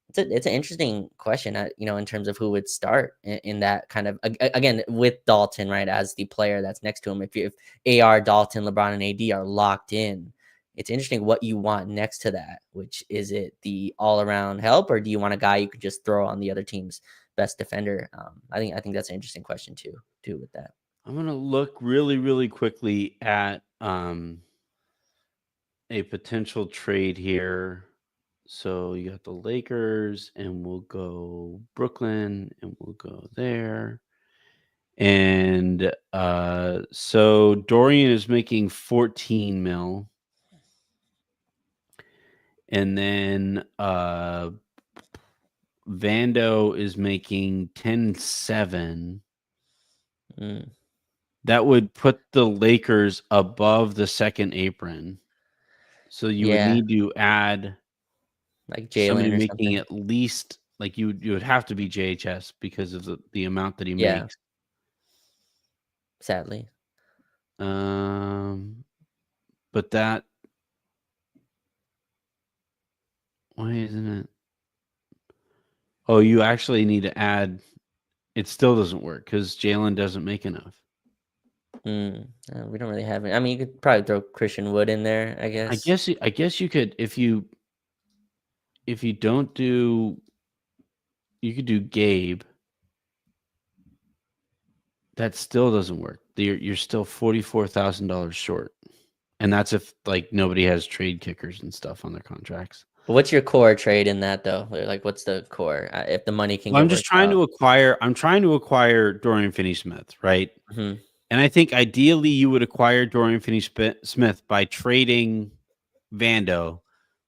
it's an interesting question, in terms of who would start in that kind of again with Dalton right as the player that's next to him. If AR, Dalton, LeBron, and AD are locked in, it's interesting what you want next to that. Which is it the all around help, or do you want a guy you could just throw on the other team's best defender? I think that's an interesting question too with that. I'm going to look really, really quickly at a potential trade here. So you got the Lakers, and we'll go Brooklyn, and we'll go there. And so Dorian is making 14 mil. And then Vando is making 10.7. Mm, That would put the Lakers above the second apron. So you would yeah, need to add like somebody Jalen or making something. at least like you would have to be JHS because of the amount that he Yeah, makes. sadly. Um, but that why isn't it? Oh, you actually need to add. It still doesn't work because Jalen doesn't make enough. We don't really have it. I mean, you could probably throw Christian Wood in there, I guess. I guess you could if you don't do you could do Gabe. That still doesn't work. You're still $44,000 short, and that's if like nobody has trade kickers and stuff on their contracts. But what's your core trade in that though? Like, what's the core if the money can Well, get I'm just worked trying out? to acquire. I'm trying to acquire Dorian Finney-Smith, right? Hmm. And I think ideally you would acquire Dorian Finney-Smith by trading Vando,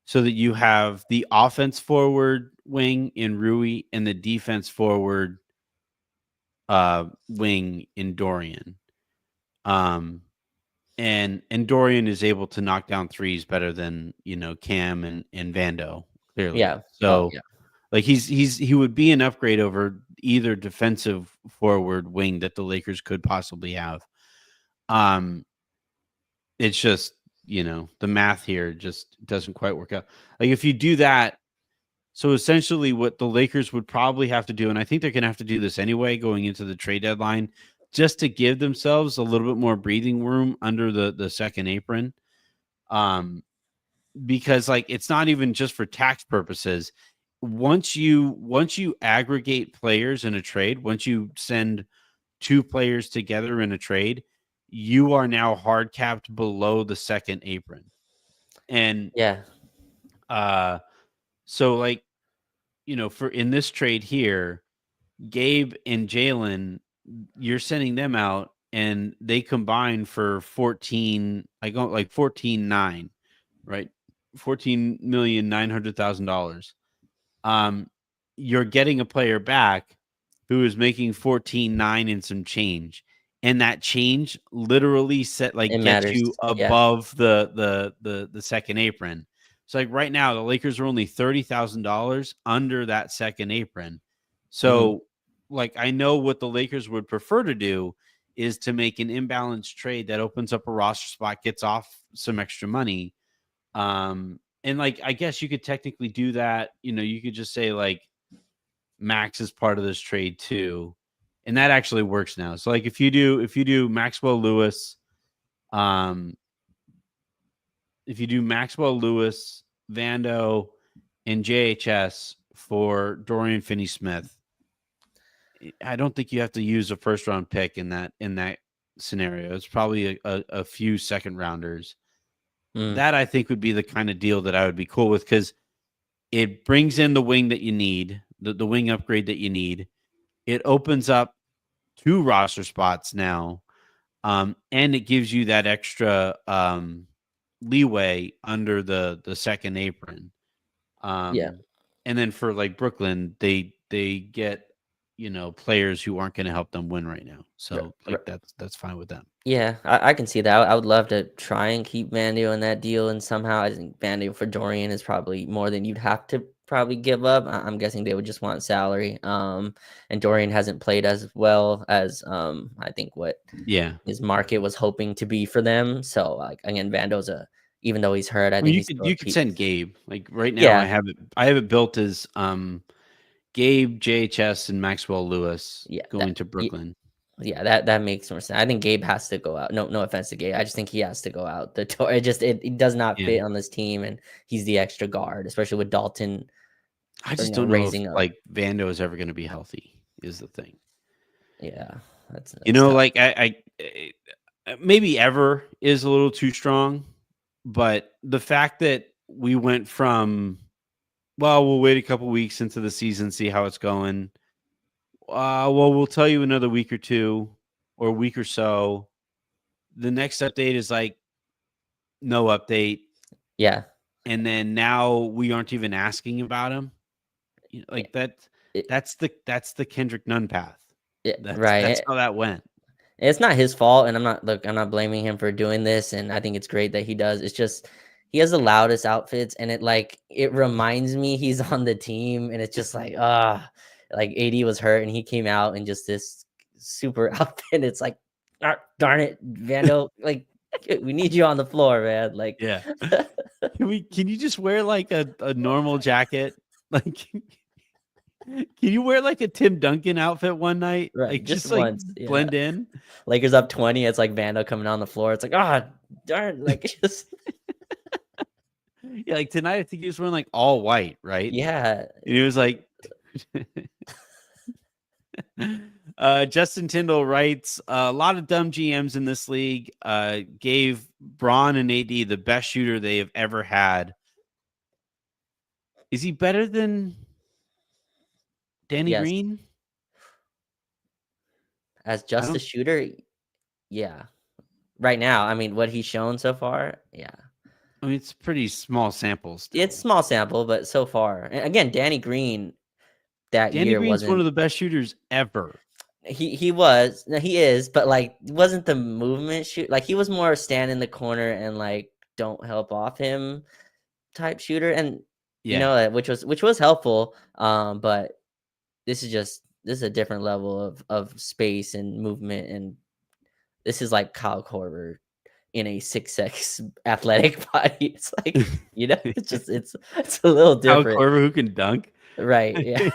so that you have the offense forward wing in Rui and the defense forward wing in Dorian. Um, and Dorian is able to knock down threes better than Cam and Vando, clearly. Yeah. Oh So yeah. like he would be an upgrade over either defensive forward wing that the Lakers could possibly have. Um, it's just the math here just doesn't quite work out. Like if you do that, so essentially what the Lakers would probably have to do, and I think they're going to have to do this anyway going into the trade deadline, just to give themselves a little bit more breathing room under the second apron. Because like it's not even just for tax purposes. Once you aggregate players in a trade, once you send two players together in a trade, you are now hard capped below the second apron. And Yeah. uh so like for in this trade here, Gabe and Jalen, you're sending them out and they combine for 14, like 14.9, right? $14,900,000. You're getting a player back who is making 14.9 and some change. And that change literally It gets matters. you Yeah. above the second apron. So like right now, the Lakers are only $30,000 under that second apron. Hmm. So like I know what the Lakers would prefer to do is to make an imbalanced trade that opens up a roster spot, gets off some extra money. And like I guess you could technically do that. You could just say like Max is part of this trade too. And that actually works now. So like if you do Maxwell Lewis, um, if you do Maxwell Lewis, Vando, and JHS for Dorian Finney-Smith, I don't think you have to use a first round pick in that scenario. It's probably a few second rounders. Mm. That I think would be the kind of deal that I would be cool with because it brings in the wing that you need, the wing upgrade that you need. It opens up two roster spots now, and it gives you that extra leeway under the second apron. Yeah. And then for like Brooklyn, they get players who aren't going to help them win right now. R- So like r- that's fine with them. Yeah, I can see that. I would love to try and keep Vandio in that deal, and somehow I think Vandio for Dorian is probably more than you'd have to probably give up. I'm guessing they would just want salary. And Dorian hasn't played as well as I think what Yeah. his market was hoping to be for them. So like again, Vando's even though he's hurt, I Well, think you he's could still a you could piece. send Gabe. Like right now, I Yeah, have it built as Gabe, JHS, and Maxwell Lewis yeah, going to Brooklyn. yeah, that makes more sense. I think Gabe has to go out. No offense to Gabe. I just think he has to go out the door. It does not Yeah. fit on this team, and he's the extra guard, especially with Dalton, I just don't know if raising up. like Vando is ever going to be healthy. Is the thing. Yeah, that's tough. Like maybe ever is a little too strong, but the fact that we went from we'll wait a couple weeks into the season, see how it's going. We'll tell you another week or two or a week or so. The next update is like no update, Yeah, and then now we aren't even asking about him. yeah, Like that. it, That's the Kendrick Nunn path. yeah, That's right. how that went. It's not his fault, and I'm not blaming him for doing this, and I think it's great that he does. It's just he has the loudest outfits, and it reminds me he's on the team, and it's just like like AD was hurt, and he came out in just this super outfit. It's like, "Ah, darn it, Vando, like we need you on the floor, man." Like, Yeah. Can you just wear like a normal jacket? Like Can you wear like a Tim Duncan outfit one night? Right, Like just just like once, yeah. blend in? Lakers up 20, it's like Vando coming on the floor. It's like, "Ah, darn," like, it's just Yeah, like tonight I think he was wearing like all white, right? yeah. And he was like Justin Tyndall writes a lot of dumb GMs in this league gave Braun and AD the best shooter they have ever had. Is he better than Danny Yes. Green? As I just a don't. shooter, yeah. Right now, I mean, what he's shown so far, yeah. I mean, it's pretty small sample It's still. small sample, but so far. And again, Danny Green that Danny year Green's one wasn't of the best shooters ever. he was. No, he is, but like wasn't the movement shoot like he was more stand in the corner and like don't help off him type shooter and Yeah. which was helpful. But this is a different level of space and movement and this is like Kyle Korver in a 6'6" athletic body. It's like, it's just it's a little Kyle different. Korver who can dunk. Right. Yeah.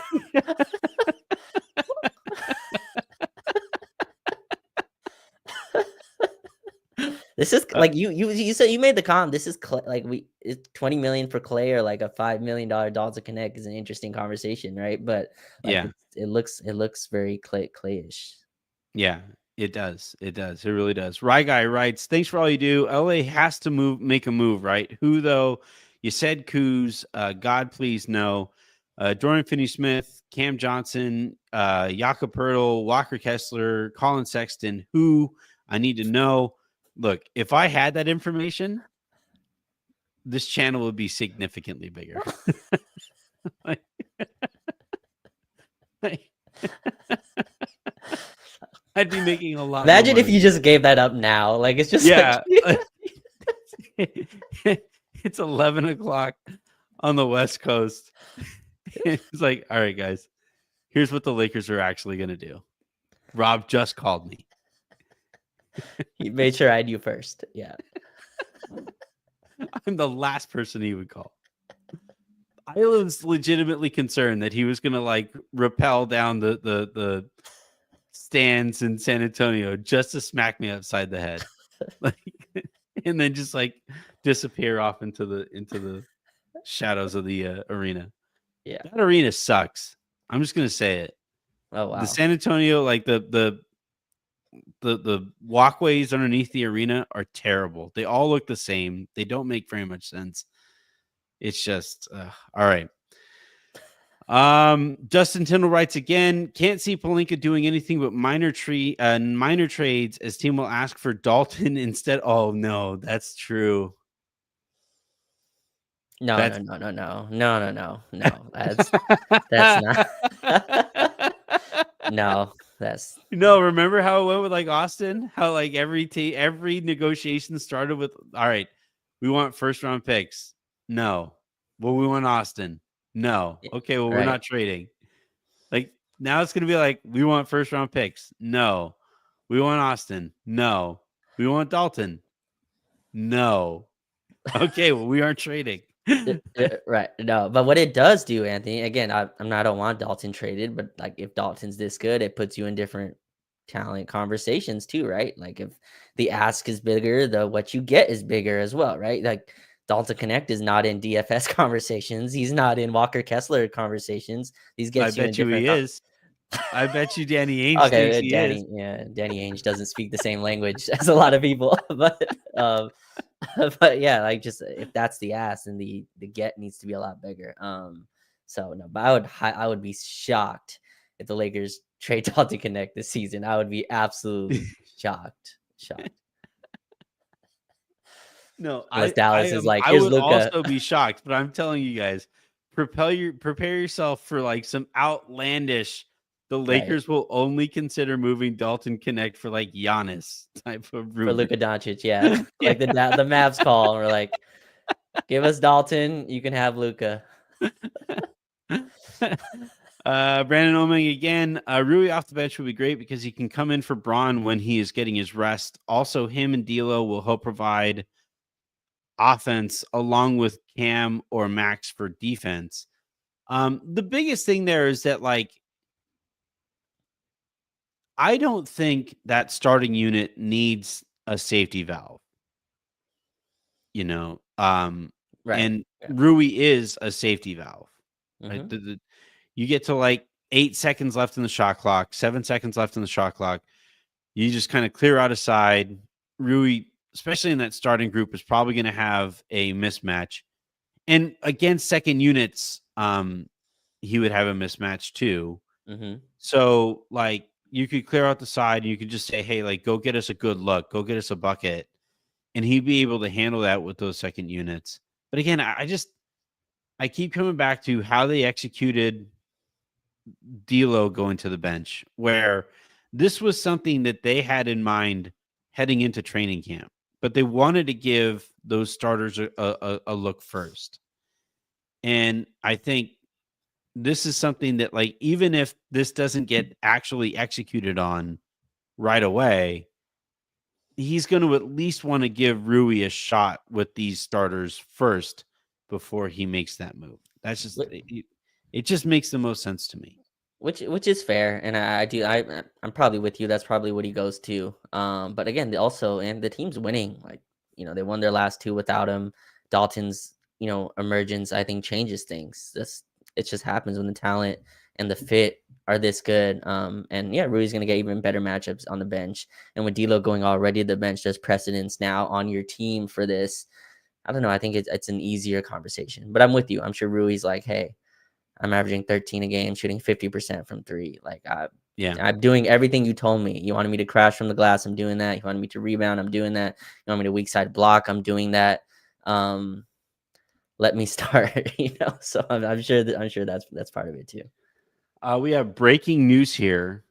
This is Uh, like you said you made the comment. This is like it's 20 million for Clay or like a $5 million Dalton Knecht is an interesting conversation, right? But like yeah. it looks very Clayish. Yeah, it does. It does. It really does. Rye Guy writes, thanks for all you do. LA has to make a move, right? Who though? You said Kuz, God please no. Dorian Finney-Smith, Cam Johnson, Jakob Pertl, Walker Kessler, Colin Sexton. Who? I need to know. Look, if I had that information, this channel would be significantly bigger. Like- I'd be making a lot more Imagine if money. you just gave that up now. Like it's just Yeah. like It's 11 o'clock on the West Coast. It's like, all right, guys, here's what the Lakers are actually going to do. Rob just called me. he made sure I knew first. Yeah. I'm the last person he would call. I was legitimately concerned that he was going to like rappel down the stands in San Antonio just to smack me upside the head. Like, and then just like disappear off into the shadows of the arena. Yeah. That arena sucks. I'm just gonna say it. Oh The wow. San Antonio, like the walkways underneath the arena are terrible. They all look the same. They don't make very much sense. It's just all right. Justin Tyndall writes again. Can't see Pelinka doing anything but minor trades as team will ask for Dalton instead. Oh no, that's true. No. That's That's not. No, that's No, remember how it went with like Austin? How like every negotiation started with, all right, we want first round picks. No. Well, we want Austin. No. Okay, well, we're right. not trading. Like now it's gonna be like, we want first round picks. No. We want Austin. No. We want Dalton. No. Okay, well, we aren't trading. Right. No, but what it does do, Anthony, again, I don't want Dalton traded, but like if Dalton's this good, it puts you in different talent conversations too, right? Like if the ask is bigger, the what you get is bigger as well, right? Like Dalton Connect is not in DFS conversations. He's not in Walker Kessler conversations. These I gets you in bet you he different is. I bet you Danny Ainge thinks Okay, he is. Danny Ainge doesn't speak the same language as a lot of people, but but yeah, like just if that's the ask, then the get needs to be a lot bigger. So no, but I would be shocked if the Lakers trade Dalton Connect this season. I would be absolutely shocked. No, Unless I I Dallas is am like, I here's would Luca. also be shocked, but I'm telling you guys, prepare yourself for like some outlandish. The Right. Lakers will only consider moving Dalton Connect for like Giannis type of For rumor. Luka Doncic, yeah. Yeah. Like the Mavs call, and we're like, give us Dalton, you can have Luca. Brandon Oming again. Rui off the bench would be great because he can come in for Braun when he is getting his rest. Also, him and D'Lo will help provide offense along with Cam or Max for defense. The biggest thing there is that, like, I don't think that starting unit needs a safety valve, you know. Right. And Yeah. Rui is a safety valve, right? Hmm. You get to like 8 seconds left in the shot clock, 7 seconds left in the shot clock. You just kind of clear out a side. Rui, especially in that starting group, is probably going to have a mismatch. And against second units, he would have a mismatch too. Hmm. So, like, you could clear out the side and you could just say, hey, like, go get us a good look, go get us a bucket. And he'd be able to handle that with those second units. But again, I keep coming back to how they executed D'Lo going to the bench, where this was something that they had in mind heading into training camp, but they wanted to give those starters a look first. And I think this is something that, like, even if this doesn't get actually executed on right away, he's going to at least want to give Rui a shot with these starters first before he makes that move. That's just it just makes the most sense to me. Which is fair, and I do I'm probably with you. That's probably what he goes to. But again, also, and the team's winning. Like, they won their last two without him. Dalton's emergence, I think, changes things. It just happens when the talent and the fit are this good. And yeah, Rudy's gonna get even better matchups on the bench, and with D'Lo going already to the bench, there's precedence now on your team for this. I don't know. I think it's an easier conversation, but I'm with you. I'm sure Rui's like, hey, I'm averaging 13 a game, shooting 50% from three. Like, Yeah. I'm doing everything you told me. You wanted me to crash from the glass, I'm doing that. You wanted me to rebound, I'm doing that. You want me to weak side block, I'm doing that. Let me start. So I'm sure that's part of it too. We have breaking news here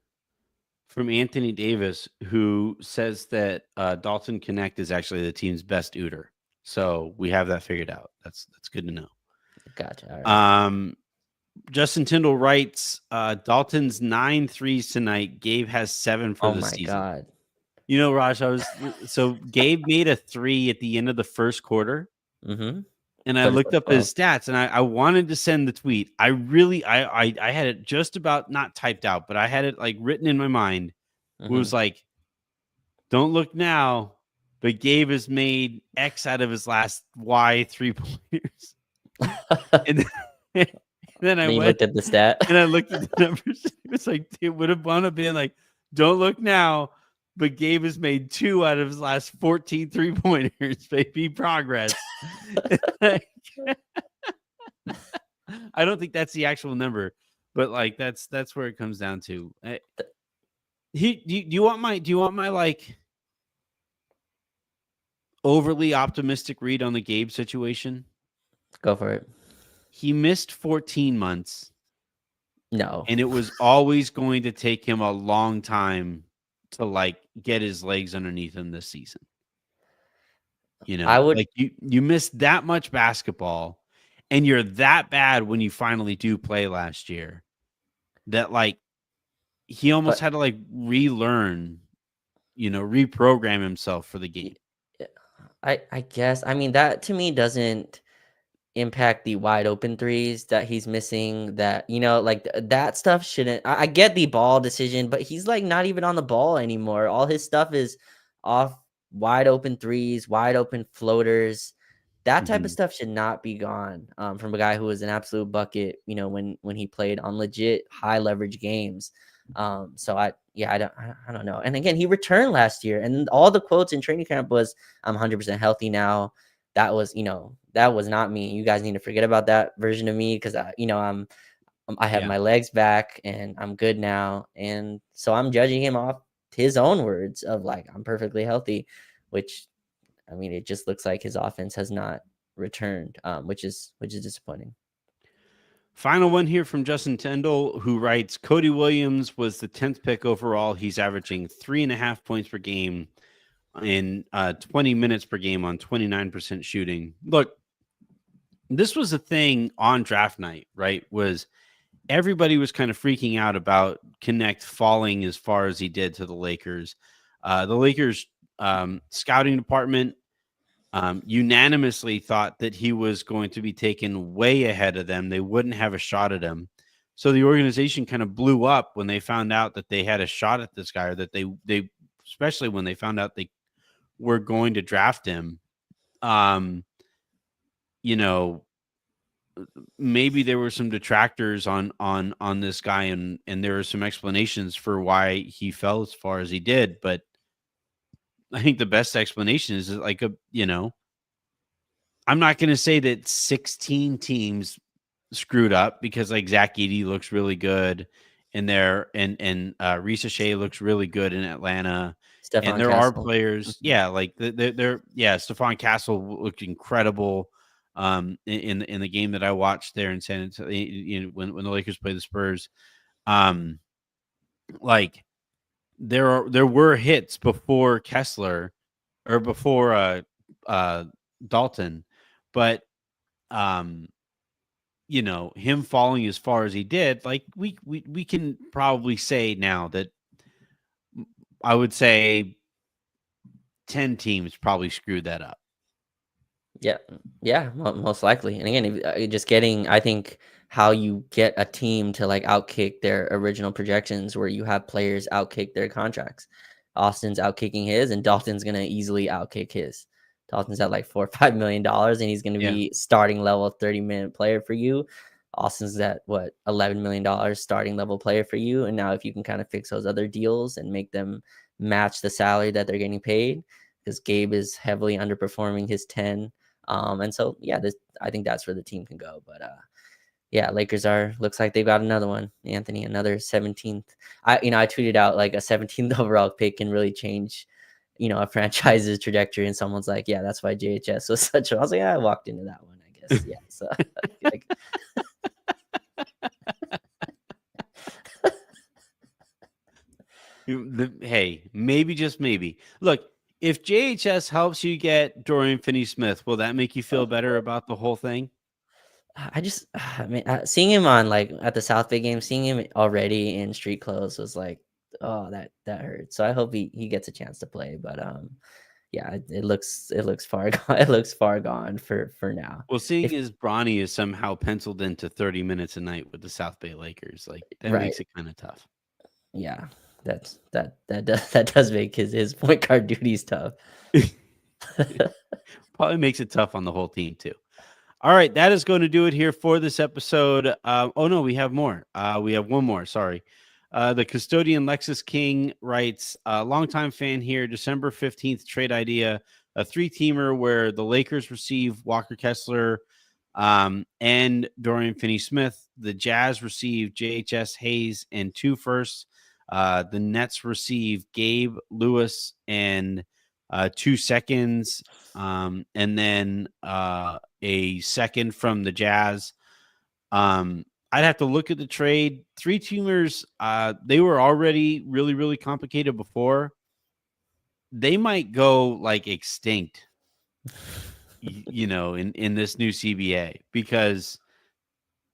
from Anthony Davis, who says that Dalton Knecht is actually the team's best ooter. So we have that figured out. That's good to know. Gotcha. All right. Justin Tyndall writes, Dalton's 9 threes tonight. Gabe has 7 for Oh the my season. god. Raj, so Gabe made a 3 at the end of the first quarter. Mm-hmm. And I Put us looked at up 12. his stats, and I wanted to send the tweet. I really, I had it just about not typed out, but I had it like written in my mind. It Mm-hmm. was like, don't look now, but Gabe has made X out of his last Y 3 pointers. And then, then I Then you went looked at the stat. and I looked at the numbers. It was like, it would have wound up being like, don't look now, but Gabe has made 2 out of his last 14 3-pointers. Baby, progress. I don't think that's the actual number, but like that's where it comes down to. Do you want my like overly optimistic read on the Gabe situation? Go for it. He missed 14 months, No. and it was always going to take him a long time to like get his legs underneath him this season. I would, Like you missed that much basketball, and you're that bad when you finally do play last year that like he almost but had to like relearn, reprogram himself for the game. y- I guess, I mean, that to me doesn't impact the wide open threes that he's missing. That, like, that stuff shouldn't. I get the ball decision, but he's like not even on the ball anymore. All his stuff is off wide open threes, wide open floaters. That type of Mhm. stuff should not be gone, from a guy who was an absolute bucket. When he played on legit high leverage games. So I don't know. And again, he returned last year, and all the quotes in training camp was, "I'm 100% healthy now." That was not me. You guys need to forget about that version of me, because I have Yeah. my legs back and I'm good now. And so I'm judging him off his own words of like, I'm perfectly healthy, which, I mean, it just looks like his offense has not returned, which is disappointing. Final one here from Justin Tyndall, who writes, Cody Williams was the 10th pick overall. He's averaging 3.5 points per game in 20 minutes per game on 29% shooting. Look, this was a thing on draft night, right? Was everybody was kind of freaking out about Knecht falling as far as he did to the Lakers. The Lakers scouting department unanimously thought that he was going to be taken way ahead of them. They wouldn't have a shot at him. So the organization kind of blew up when they found out that they had a shot at this guy, or that they especially when they found out they were going to draft him. Um, you know, maybe there were some detractors on this guy, and there are some explanations for why he fell as far as he did, but I think the best explanation is like I'm not going to say that 16 teams screwed up, because like Zach Edey looks really good in there, and Risa Shea looks really good in Atlanta, and Stefan there are Castle. players, Mhm. like they're Stephon Castle looked incredible in the game that I watched there in San Antonio, when the Lakers play the Spurs. um like there were hits before Kessler, or before uh Dalton, but um him falling as far as he did, like we can probably say now that I would say 10 teams probably screwed that up. Yeah, yeah, most likely. And again, just getting, I think how you get a team to like outkick their original projections, where you have players outkick their contracts. Austin's outkicking his, and Dalton's gonna easily outkick his. Dalton's at like $4 or $5 million, and he's gonna Yeah. be starting level 30-minute player for you. Austin's at what, $11 million starting level player for you. And now if you can kind of fix those other deals and make them match the salary that they're getting paid, because Gabe is heavily underperforming his 10. And so yeah, I think that's where the team can go. But yeah, Lakers looks like they've got another one, Anthony, another 17th. I tweeted out like a 17th overall pick can really change, a franchise's trajectory. And someone's like, yeah, that's why JHS was such a. I was like, yeah, I walked into that one, I guess. Yeah. So like, Hey, maybe, just maybe. Look, if JHS helps you get Dorian Finney-Smith, will that make you feel better about the whole thing? I just, I mean, seeing him on like at the South Bay game, seeing him already in street clothes was like, oh, that hurt. So I hope he gets a chance to play. But yeah, it looks far gone. It looks far gone for now. Well, seeing If as Bronny is somehow penciled into 30 minutes a night with the South Bay Lakers, like that right, makes it kind of tough. yeah, that does make his point guard duties tough. Probably makes it tough on the whole team too. All right, that is going to do it here for this episode. Oh no, we have more. We have one more. Sorry. The custodian Lexus King writes, longtime fan here, December 15th trade idea, a 3-teamer where the Lakers receive Walker Kessler and Dorian Finney-Smith. The Jazz receive JHS Hayes and 2 firsts. The Nets receive Gabe Lewis and 2 seconds. And then a second from the Jazz. I'd have to look at the trade. 3-teamers, they were already really, really complicated before. They might go like extinct, in this new CBA, because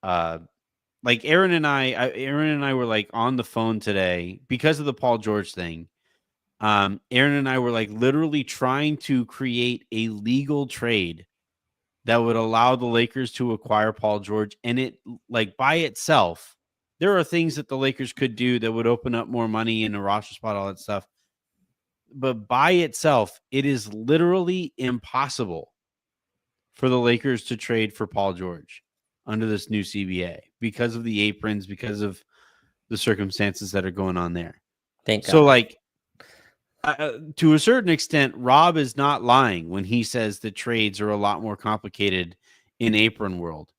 like Aaron and I were like on the phone today because of the Paul George thing. Aaron and I were like literally trying to create a legal trade that would allow the Lakers to acquire Paul George. And it, like, by itself, there are things that the Lakers could do that would open up more money in a roster spot, all that stuff. But by itself, it is literally impossible for the Lakers to trade for Paul George under this new CBA, because of the aprons, because of the circumstances that are going on there. Thank So, God. like, to a certain extent, Rob is not lying when he says that trades are a lot more complicated in apron world.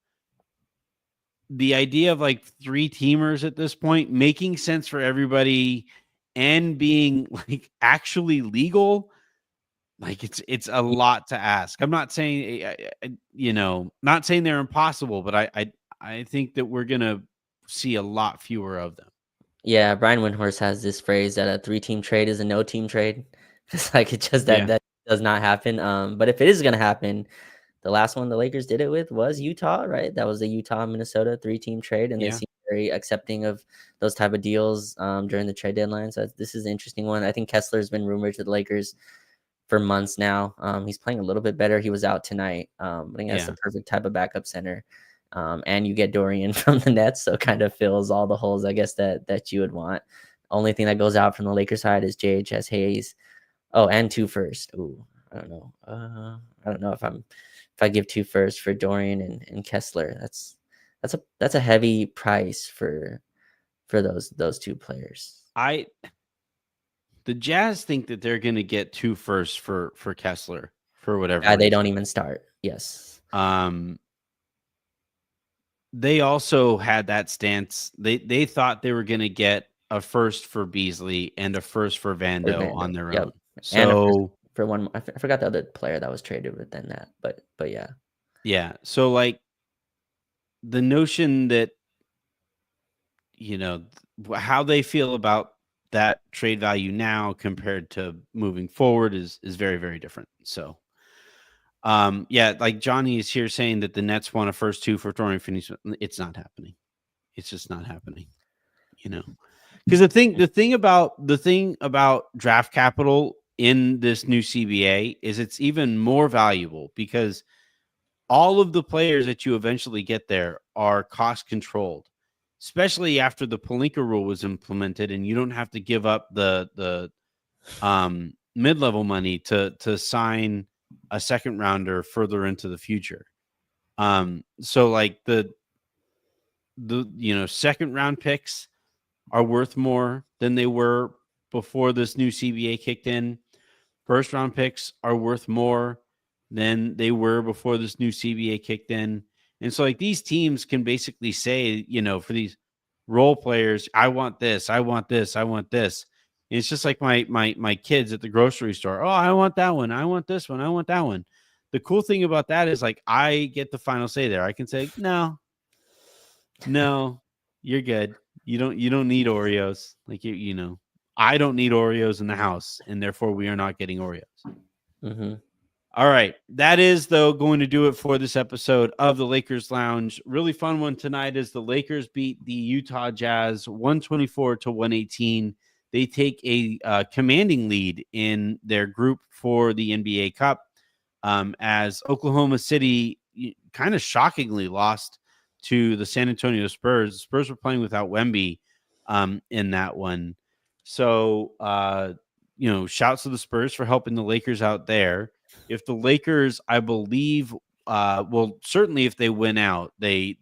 The idea of like 3-teamers at this point making sense for everybody and being like actually legal, like it's a lot to ask. I'm not saying not saying they're impossible, but I think that we're gonna see a lot fewer of them. Yeah, Brian Windhorst has this phrase that a 3-team trade is a no-team trade. It's like it just Yeah, that does not happen. But if it is gonna happen, the last one the Lakers did it with was Utah, right? That was the Utah-Minnesota 3-team trade, and they yeah. seem very accepting of those type of deals during the trade deadline. So this is an interesting one. I think Kessler's been rumored to the Lakers for months now. He's playing a little bit better. He was out tonight. I think that's the Yeah. perfect type of backup center. And you get Dorian from the Nets, so kind of fills all the holes, I guess, that you would want. Only thing that goes out from the Lakers side is JHS Hayes. Oh, and 2 first. Ooh, I don't know. I don't know if I give 2 first for Dorian and Kessler. That's a heavy price for those 2 players. The Jazz think that they're going to get 2 firsts for Kessler for whatever They reason. don't even start. Yes. They also had that stance. They thought they were going to get a first for Beasley and a first for Vando on their own. And a first So for one. I forgot the other player that was traded within that, but yeah. yeah. So like the notion that how they feel about that trade value now compared to moving forward is very, very different. So yeah, like Johnny is here saying that the Nets want a first 2 for Dorian Finney. It's not happening. It's just not happening. Because the thing about draft capital in this new CBA is it's even more valuable because all of the players that you eventually get there are cost controlled, especially after the Pelinka rule was implemented, and you don't have to give up the mid-level money to sign a second rounder further into the future. So like the second round picks are worth more than they were before this new CBA kicked in. First round picks are worth more than they were before this new CBA kicked in. And so like these teams can basically say, for these role players, I want this, I want this, I want this. And it's just like my kids at the grocery store. Oh, I want that one. I want this one. I want that one. The cool thing about that is like I get the final say there. I can say, no, you're good. You don't need Oreos. Like I don't need Oreos in the house, and therefore we are not getting Oreos. Mm-hmm. All right. That is, though, going to do it for this episode of the Lakers Lounge. Really fun one tonight as the Lakers beat the Utah Jazz 124-118. They take a commanding lead in their group for the NBA Cup as Oklahoma City kind of shockingly lost to the San Antonio Spurs. The Spurs were playing without Wemby in that one. So, shouts to the Spurs for helping the Lakers out there. If the Lakers, I believe, certainly if they win out, they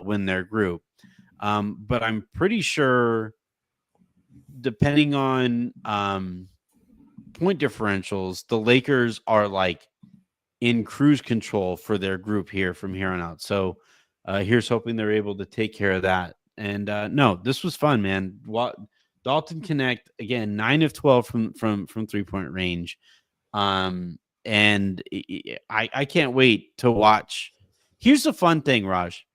win their group. But I'm pretty sure, depending on point differentials, the Lakers are like in cruise control for their group here from here on out. So here's hoping they're able to take care of that. And no, this was fun, man. Dalton Knecht again, 9 of 12 from 3-point range. And I can't wait to watch. Here's the fun thing, Raj.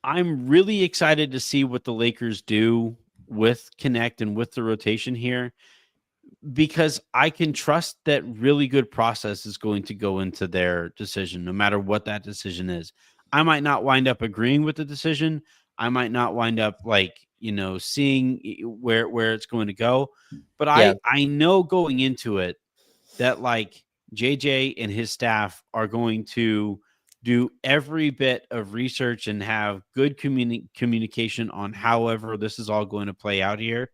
I'm really excited to see what the Lakers do with Knecht and with the rotation here, because I can trust that really good process is going to go into their decision, no matter what that decision is. I might not wind up agreeing with the decision. I might not wind up seeing where it's going to go. But I know going into it that like JJ and his staff are going to do every bit of research and have good communication on however this is all going to play out here.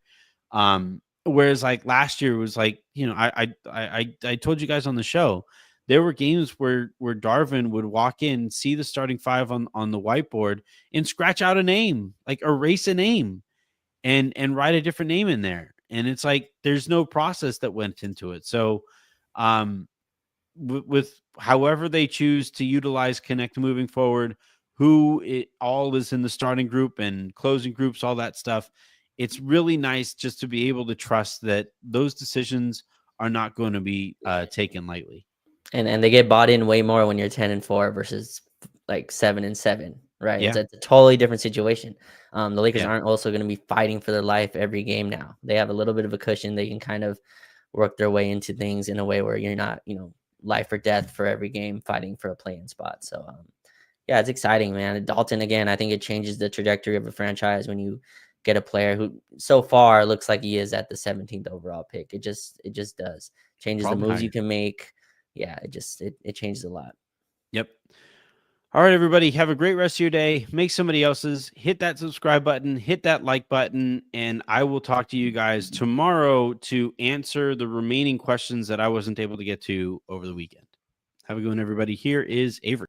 Whereas like last year was like, I told you guys on the show, there were games where Darvin would walk in, see the starting 5 on the whiteboard and scratch out a name, like erase a name and write a different name in there. And it's like, there's no process that went into it. So, with however they choose to utilize Knecht moving forward, who it all is in the starting group and closing groups, all that stuff. It's really nice just to be able to trust that those decisions are not going to be taken lightly. And they get bought in way more when you're 10-4 versus like 7-7, right? Yeah. It's a totally different situation. The Lakers aren't also going to be fighting for their life every game now. They have a little bit of a cushion. They can kind of work their way into things in a way where you're not, life or death for every game fighting for a play-in spot. So, yeah, it's exciting, man. Dalton, again, I think it changes the trajectory of a franchise when you get a player who so far looks like he is at the 17th overall pick. It just does. Changes Probably the moves higher. you can make. Yeah, it changes a lot. Yep. All right, everybody, have a great rest of your day. Make somebody else's. Hit that subscribe button, hit that like button, and I will talk to you guys tomorrow to answer the remaining questions that I wasn't able to get to over the weekend. Have a good one, everybody. Here is Avery.